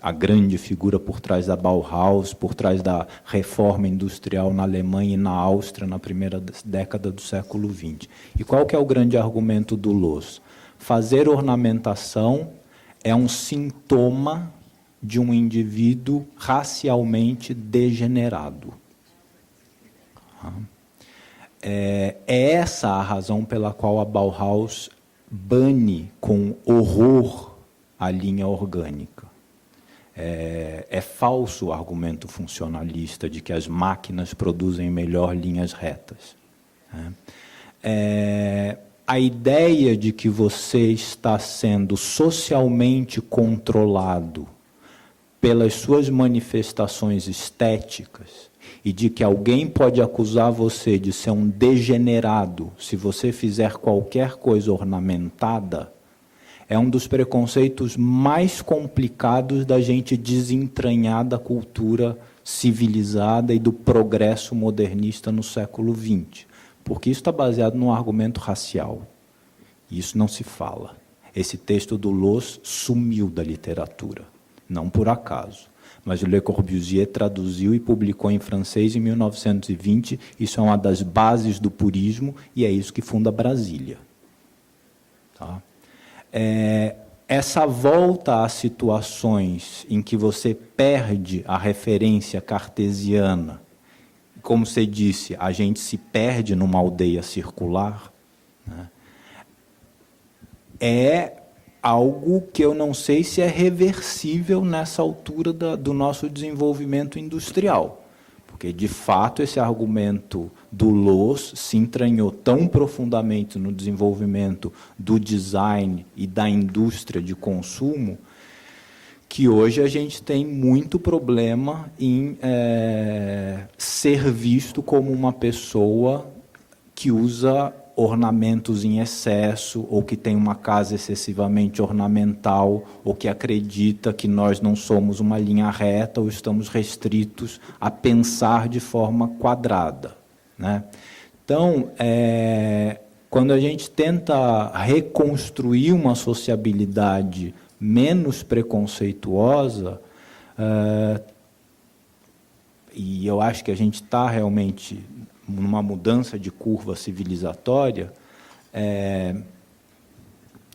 a grande figura por trás da Bauhaus, por trás da reforma industrial na Alemanha e na Áustria na primeira década do século XX. E qual que é o grande argumento do Loos? Fazer ornamentação é um sintoma de um indivíduo racialmente degenerado. É essa a razão pela qual a Bauhaus bane com horror a linha orgânica. É falso o argumento funcionalista de que as máquinas produzem melhor linhas retas. A ideia de que você está sendo socialmente controlado pelas suas manifestações estéticas e de que alguém pode acusar você de ser um degenerado se você fizer qualquer coisa ornamentada, é um dos preconceitos mais complicados da gente desentranhar da cultura civilizada e do progresso modernista no século XX. Porque isso está baseado num argumento racial. E isso não se fala. Esse texto do Loos sumiu da literatura. Não por acaso. Mas o Le Corbusier traduziu e publicou em francês em 1920. Isso é uma das bases do purismo e é isso que funda Brasília. Tá? Essa volta a situações em que você perde a referência cartesiana, como você disse, a gente se perde numa aldeia circular, né? É algo que eu não sei se é reversível nessa altura do nosso desenvolvimento industrial. Porque, de fato, esse argumento do Loos se entranhou tão profundamente no desenvolvimento do design e da indústria de consumo que hoje a gente tem muito problema em ser visto como uma pessoa que usa ornamentos em excesso, ou que tem uma casa excessivamente ornamental, ou que acredita que nós não somos uma linha reta ou estamos restritos a pensar de forma quadrada, né? Então, quando a gente tenta reconstruir uma sociabilidade menos preconceituosa, e eu acho que a gente está realmente numa mudança de curva civilizatória,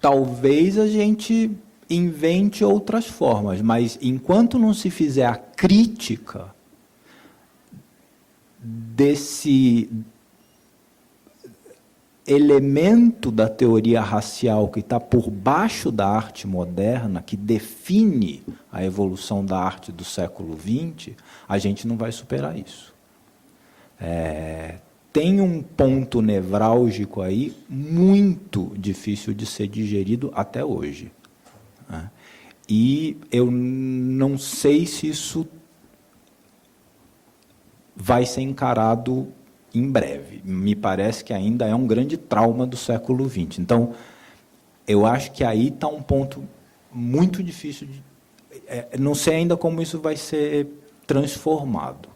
talvez a gente invente outras formas, mas enquanto não se fizer a crítica desse elemento da teoria racial que está por baixo da arte moderna, que define a evolução da arte do século XX, a gente não vai superar isso. Tem um ponto nevrálgico aí muito difícil de ser digerido até hoje, né? E eu não sei se isso vai ser encarado em breve. Me parece que ainda é um grande trauma do século XX. Então, eu acho que aí está um ponto muito difícil de... não sei ainda como isso vai ser transformado,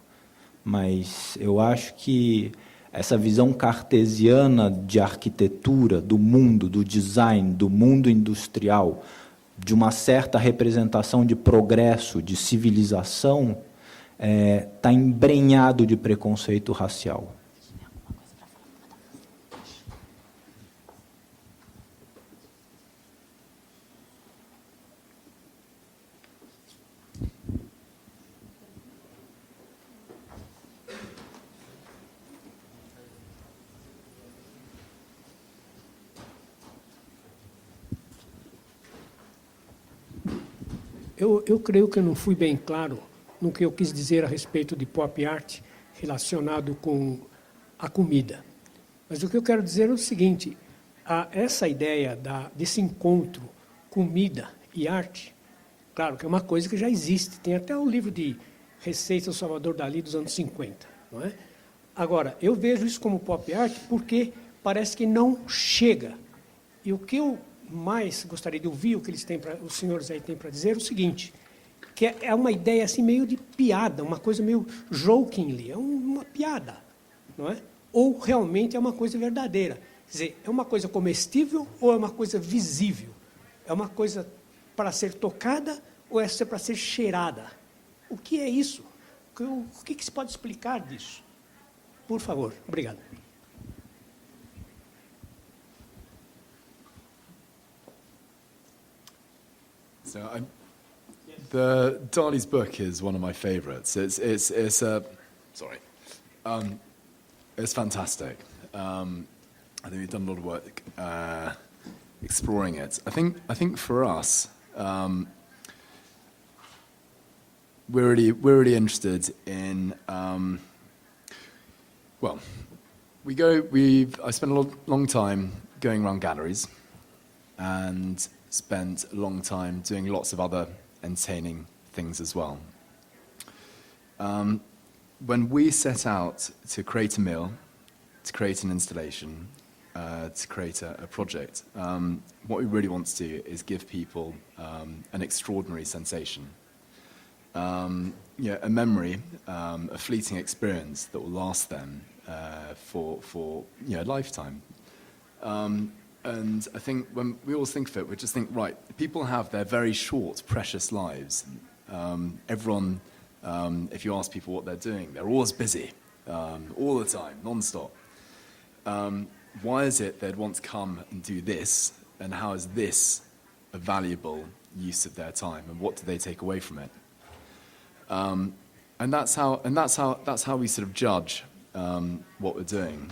mas eu acho que essa visão cartesiana de arquitetura, do mundo, do design, do mundo industrial, de uma certa representação de progresso, de civilização, está embrenhado de preconceito racial. Eu creio que eu não fui bem claro no que eu quis dizer a respeito de pop art relacionado com a comida. Mas o que eu quero dizer é o seguinte, essa ideia desse encontro comida e arte, claro que é uma coisa que já existe, tem até o livro de receitas do Salvador Dalí dos anos 50, não é? Agora, eu vejo isso como pop art porque parece que não chega. E o que eu mais gostaria de ouvir, o que os senhores aí têm para dizer, é o seguinte, que é uma ideia assim meio de piada, uma coisa meio jokingly, é uma piada, não é? Ou realmente é uma coisa verdadeira. Quer dizer, é uma coisa comestível ou é uma coisa visível? É uma coisa para ser tocada ou é para ser cheirada? O que é isso? O que se pode explicar disso? Por favor, obrigado. So Dali's book is one of my favorites. It's fantastic. I think we've done a lot of work exploring it. I think for us, we're really interested in. I spent a long time going around galleries, and spent a long time doing lots of other entertaining things as well. When we set out to create a meal, to create an installation, to create a project, what we really want to do is give people an extraordinary sensation, a memory, a fleeting experience that will last them for a lifetime. And I think when we always think of it, we just think, right, people have their very short, precious lives. Everyone, if you ask people what they're doing, they're always busy, all the time, non-stop. Why is it they'd want to come and do this, and how is this a valuable use of their time, and what do they take away from it? And that's how we sort of judge what we're doing.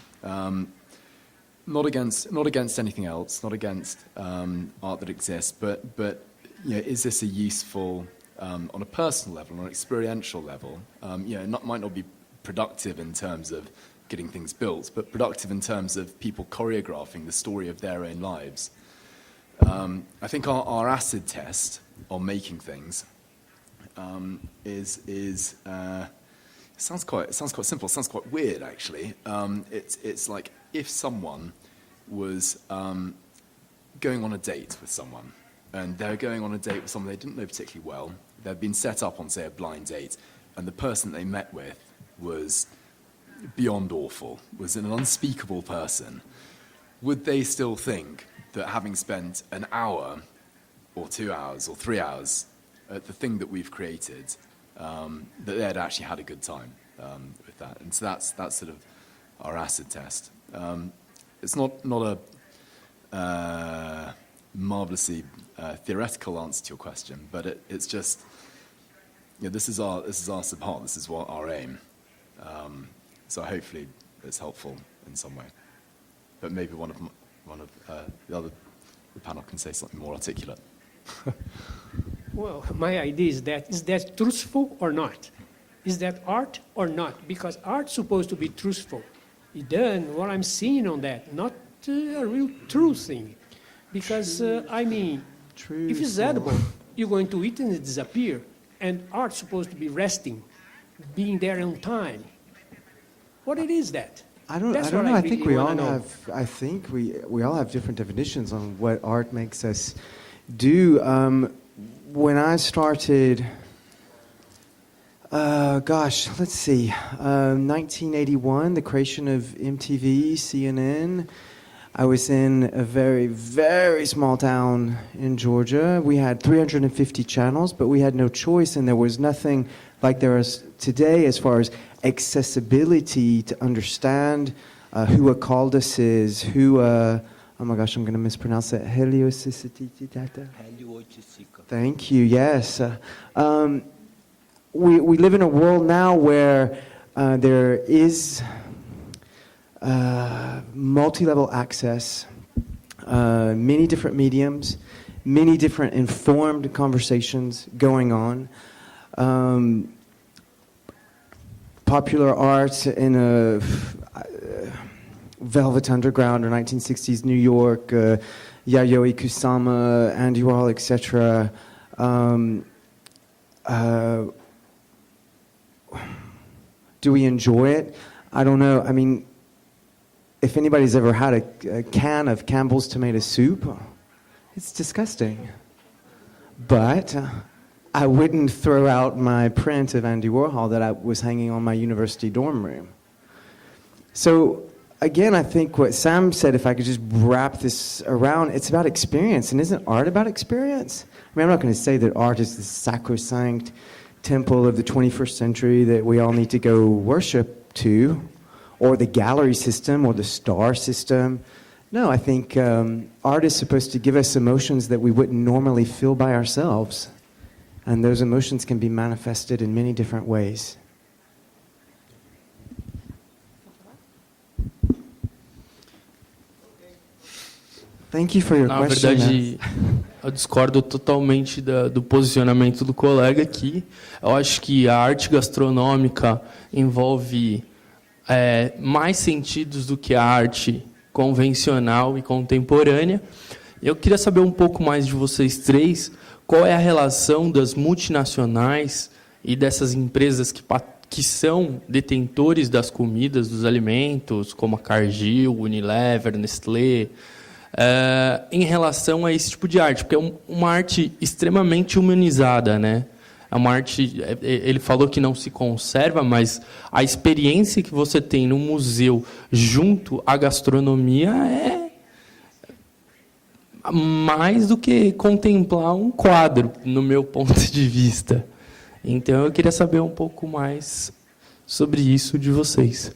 Not against anything else, not against art that exists, but is this a useful, on a personal level, on an experiential level? Might not be productive in terms of getting things built, but productive in terms of people choreographing the story of their own lives. I think our acid test on making things is sounds quite simple. Sounds quite weird, actually. It's like if someone was going on a date with someone, and they're going on a date with someone they didn't know particularly well. They'd been set up on, say, a blind date, and the person they met with was beyond awful, was an unspeakable person. Would they still think that having spent an hour or 2 hours or 3 hours at the thing that we've created, that they'd actually had a good time with that? And so that's sort of our acid test. It's not a marvelously theoretical answer to your question, but it's just, this is our support. This is what our aim. So hopefully it's helpful in some way. But maybe one of the panel can say something more articulate. Well, my idea is that truthful or not? Is that art or not? Because art's supposed to be truthful. Then what I'm seeing on that, not a real true thing. Because, if it's edible, you're going to eat and it disappear. And art's supposed to be resting, being there on time. What it is that? I don't know. I think we all have different definitions on what art makes us do. When I started, let's see, 1981, the creation of MTV, CNN. I was in a very, very small town in Georgia. We had 350 channels, but we had no choice, and there was nothing like there is today as far as accessibility to understand who a Caldas is, who oh my gosh, I'm going to mispronounce it. Thank you, yes. We live in a world now where there is multi-level access, many different mediums, many different informed conversations going on. Popular art in a Velvet Underground or 1960s New York, Yayoi Kusama, Andy Warhol, etc. Do we enjoy it? I don't know. I mean, if anybody's ever had a can of Campbell's tomato soup, it's disgusting. But I wouldn't throw out my print of Andy Warhol that I was hanging on my university dorm room. So again, I think what Sam said, if I could just wrap this around, it's about experience. And isn't art about experience? I mean, I'm not going to say that art is the sacrosanct temple of the 21st century that we all need to go worship to, or the gallery system, or the star system. No, I think art is supposed to give us emotions that we wouldn't normally feel by ourselves. And those emotions can be manifested in many different ways. Thank you for your Na question. verdade, eu discordo totalmente do posicionamento do colega aqui. Eu acho que a arte gastronômica envolve mais sentidos do que a arte convencional e contemporânea. Eu queria saber um pouco mais de vocês três, qual é a relação das multinacionais e dessas empresas que são detentores das comidas, dos alimentos, como a Cargill, Unilever, Nestlé, em relação a esse tipo de arte, porque é uma arte extremamente humanizada, né? É uma arte, ele falou que não se conserva, mas a experiência que você tem no museu junto à gastronomia é mais do que contemplar um quadro, no meu ponto de vista. Então, eu queria saber um pouco mais sobre isso de vocês.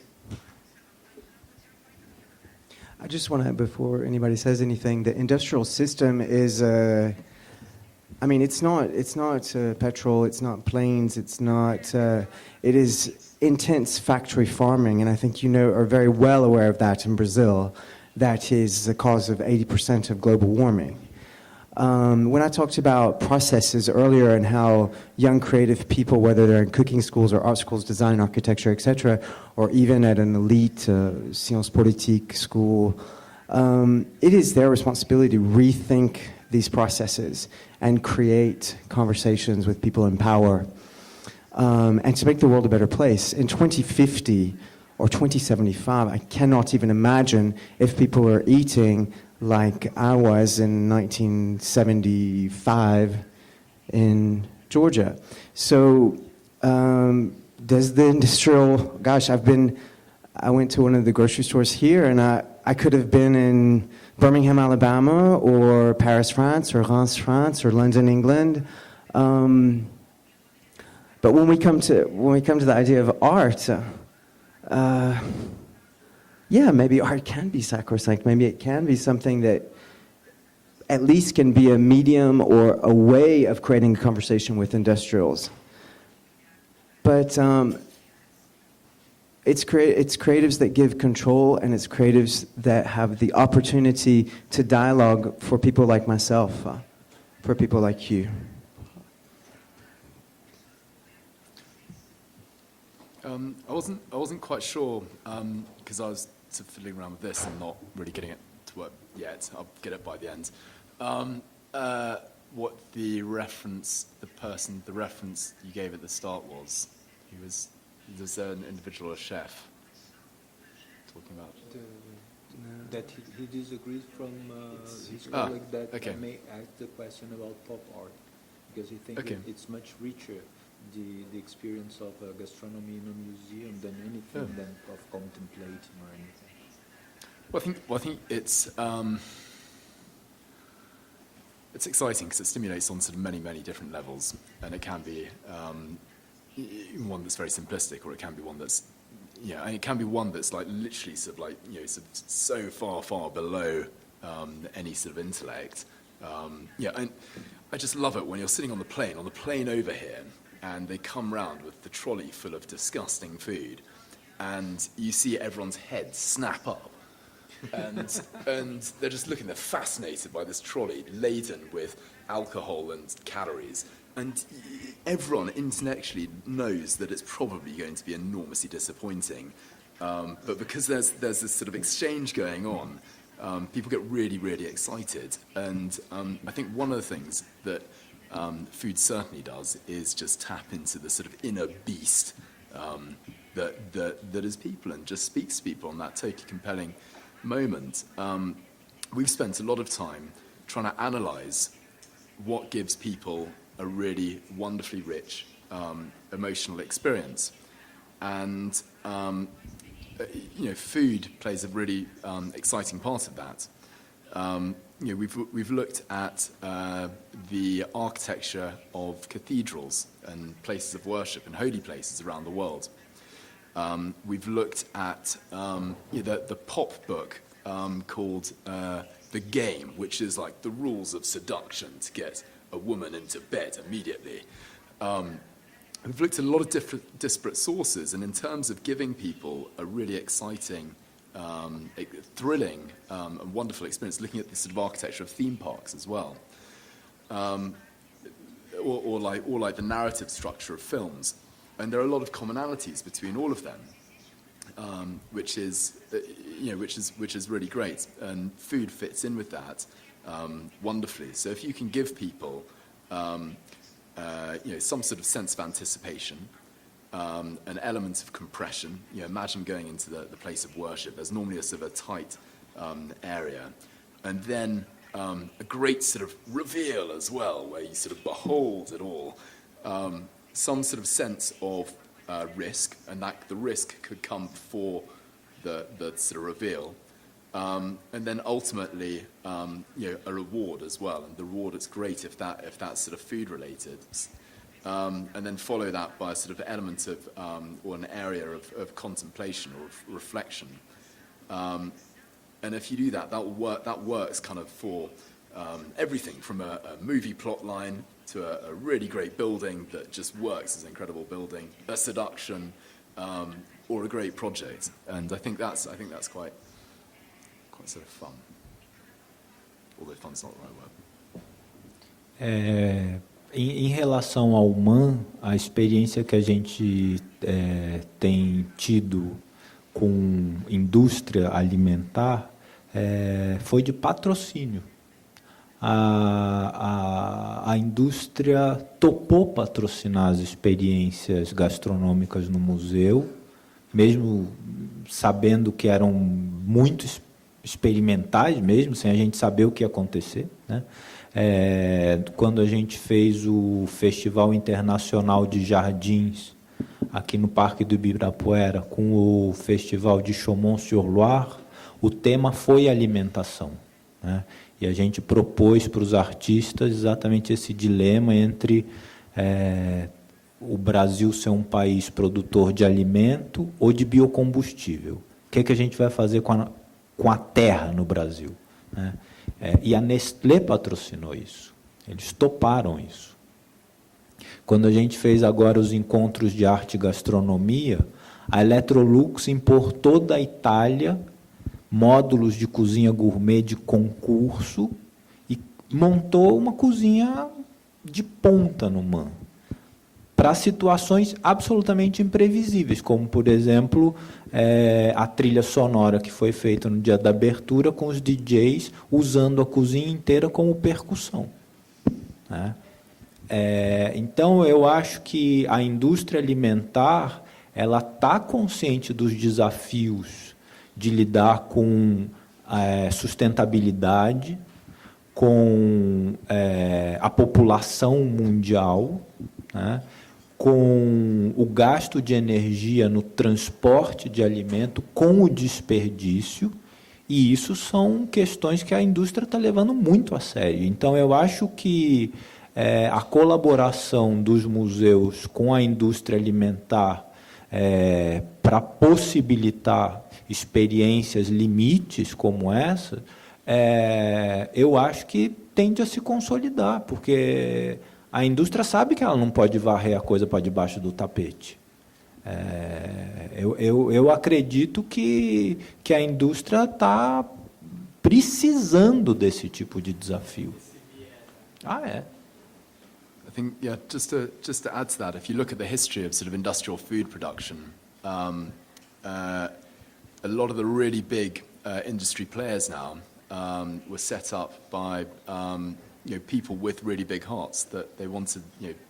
I just want to, before anybody says anything, the industrial system is, I mean, it's not petrol, it's not planes, it's not, it is intense factory farming, and I think you are very well aware of that in Brazil. That is the cause of 80% of global warming. When I talked about processes earlier and how young creative people, whether they're in cooking schools or art schools, design, architecture, etc., or even at an elite sciences politiques school, it is their responsibility to rethink these processes and create conversations with people in power and to make the world a better place. In 2050 or 2075, I cannot even imagine if people are eating like I was in 1975 in Georgia. So does the industrial, gosh, I went to one of the grocery stores here, and I could have been in Birmingham, Alabama, or Paris, France, or Reims, France, or London, England. But when we come to the idea of art, yeah, maybe art can be sacrosanct. Maybe it can be something that at least can be a medium or a way of creating a conversation with industrials. But it's creatives that give control, and it's creatives that have the opportunity to dialogue for people like myself, for people like you. I wasn't quite sure because I was sort of fiddling around with this and not really getting it to work yet. I'll get it by the end. What the reference you gave at the start was? Was there an individual, a chef, talking about? That he disagrees from his colleague that okay. may ask the question about pop art, because he thinks it's much richer, the experience of gastronomy in a museum than anything than of contemplating or anything. Well, I think it's exciting because it stimulates on sort of many different levels, and it can be one that's very simplistic, or it can be one that's and it can be one that's like literally sort of like sort of so far below any sort of intellect. And I just love it when you're sitting on the plane over here, and they come round with the trolley full of disgusting food, and you see everyone's heads snap up. And they're just looking, they're fascinated by this trolley laden with alcohol and calories. And everyone intellectually knows that it's probably going to be enormously disappointing. But because there's this sort of exchange going on, people get really excited. And I think one of the things that food certainly does is just tap into the sort of inner beast that is people, and just speaks to people on that totally compelling moment. We've spent a lot of time trying to analyze what gives people a really wonderfully rich emotional experience, and food plays a really exciting part of that. We've looked at the architecture of cathedrals and places of worship and holy places around the world. We've looked at the pop book called The Game, which is like the rules of seduction to get a woman into bed immediately. We've looked at a lot of different disparate sources, and in terms of giving people a really exciting, thrilling, and wonderful experience, looking at the sort of architecture of theme parks as well, or like the narrative structure of films, and there are a lot of commonalities between all of them, which is really great, and food fits in with that wonderfully. So if you can give people some sort of sense of anticipation, an element of compression. Imagine going into the place of worship. There's normally a sort of a tight area, and then a great sort of reveal as well, where you sort of behold it all. Some sort of sense of risk, and that the risk could come before the sort of reveal. And then ultimately, a reward as well. And the reward is great if that's sort of food related. And then follow that by a sort of element of, or an area of contemplation or reflection. And if you do that, that works kind of for everything from a movie plot line to a really great building that just works as an incredible building, a seduction, or a great project. And I think that's quite sort of fun. Although fun's not the right word. Em relação ao MAM, a experiência que a gente tem tido com indústria alimentar foi de patrocínio. A indústria topou patrocinar as experiências gastronômicas no museu, mesmo sabendo que eram muito experimentais mesmo, sem a gente saber o que ia acontecer, né? Quando a gente fez o Festival Internacional de Jardins aqui no Parque do Ibirapuera com o Festival de Chaumont-sur-Loire, o tema foi alimentação, né? E a gente propôs para os artistas exatamente esse dilema entre o Brasil ser um país produtor de alimento ou de biocombustível. O que a gente vai fazer com a terra no Brasil, né? E a Nestlé patrocinou isso. Eles toparam isso. Quando a gente fez agora os encontros de arte e gastronomia, a Electrolux importou da Itália módulos de cozinha gourmet de concurso e montou uma cozinha de ponta no MAM, para situações absolutamente imprevisíveis, como, por exemplo, a trilha sonora que foi feita no dia da abertura com os DJs usando a cozinha inteira como percussão, né? Então, eu acho que a indústria alimentar ela está consciente dos desafios de lidar com sustentabilidade, com a população mundial, né? Com o gasto de energia no transporte de alimento, com o desperdício, e isso são questões que a indústria está levando muito a sério. Então, eu acho que a colaboração dos museus com a indústria alimentar para possibilitar experiências limites como essa, eu acho que tende a se consolidar, porque a indústria sabe que ela não pode varrer a coisa para debaixo do tapete. Eu acredito que a indústria está precisando desse tipo de desafio. I think, yeah, just to add to that, if you look at the history of sort of industrial food production, a lot of the really big industry players now were set up by people with really big hearts, that they wanted,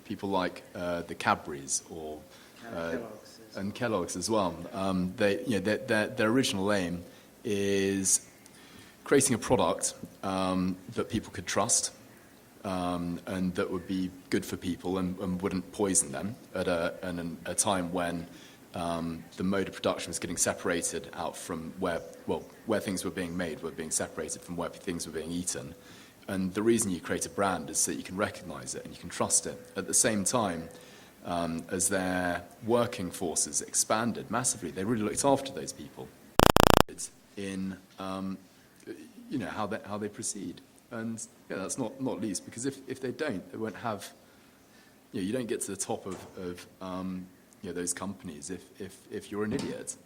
people like the Cadburys or and Kellogg's as well. Their original aim is creating a product that people could trust, and that would be good for people and wouldn't poison them at a time when the mode of production was getting separated out from where things were being made, were being separated from where things were being eaten. And the reason you create a brand is so that you can recognize it and you can trust it. At the same time, as their working forces expanded massively, they really looked after those people in how they proceed. And yeah, that's not least because if they don't, they won't have. You don't get to the top of those companies if you're an idiot.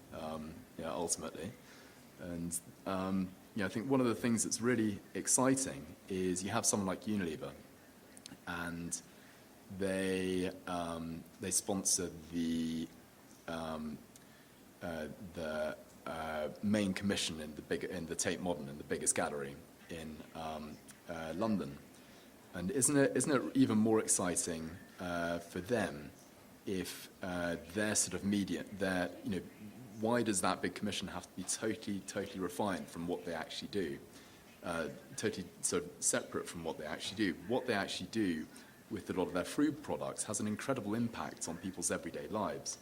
Ultimately, and I think one of the things that's really exciting is you have someone like Unilever, and they sponsor the main commission in the Tate Modern, in the biggest gallery in London. And isn't it even more exciting for them if their sort of media, why does that big commission have to be totally refined from what they actually do, totally sort of separate from what they actually do? What they actually do with a lot of their food products has an incredible impact on people's everyday lives.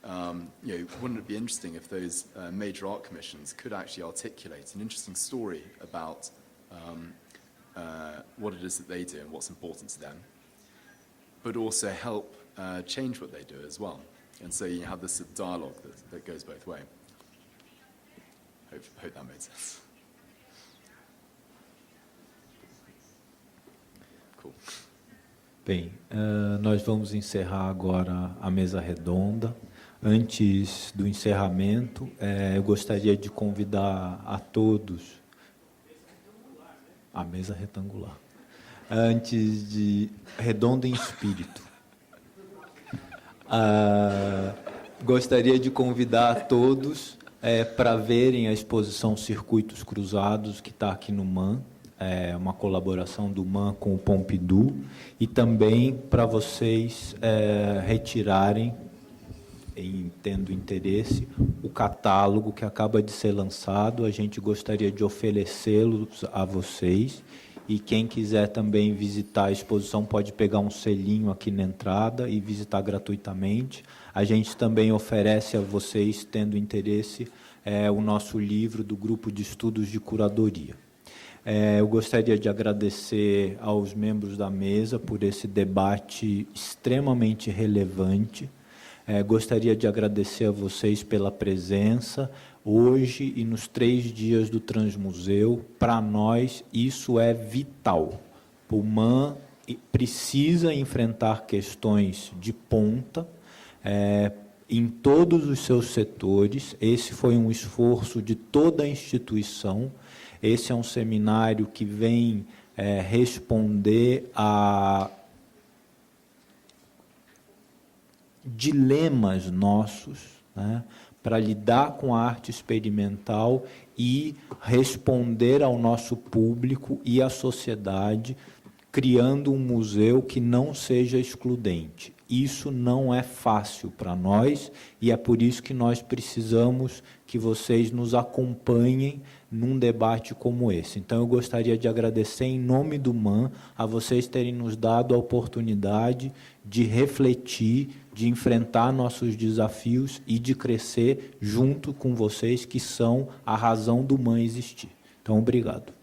Wouldn't it be interesting if those major art commissions could actually articulate an interesting story about what it is that they do and what's important to them, but also help change what they do as well. And so you have this dialogue that goes both ways. Hope that made sense. Cool. Bem, nós vamos encerrar agora a mesa redonda. Antes do encerramento, eu gostaria de convidar a todos... A mesa retangular. Antes de... Redonda em espírito. Gostaria de convidar a todos para verem a exposição Circuitos Cruzados, que está aqui no MAM, uma colaboração do MAM com o Pompidou, e também para vocês retirarem, tendo interesse, o catálogo que acaba de ser lançado. A gente gostaria de oferecê-lo a vocês. E quem quiser também visitar a exposição pode pegar um selinho aqui na entrada e visitar gratuitamente. A gente também oferece a vocês, tendo interesse, o nosso livro do Grupo de Estudos de Curadoria. Eu gostaria de agradecer aos membros da mesa por esse debate extremamente relevante. Gostaria de agradecer a vocês pela presença hoje e nos 3 dias do Transmuseu. Para nós, isso é vital. O MAM precisa enfrentar questões de ponta em todos os seus setores. Esse foi um esforço de toda a instituição. Esse é um seminário que vem responder a dilemas nossos, né, para lidar com a arte experimental e responder ao nosso público e à sociedade, criando um museu que não seja excludente. Isso não é fácil para nós e é por isso que nós precisamos que vocês nos acompanhem num debate como esse. Então, eu gostaria de agradecer em nome do MAM a vocês terem nos dado a oportunidade de refletir, de enfrentar nossos desafios e de crescer junto com vocês, que são a razão do MAM existir. Então, obrigado.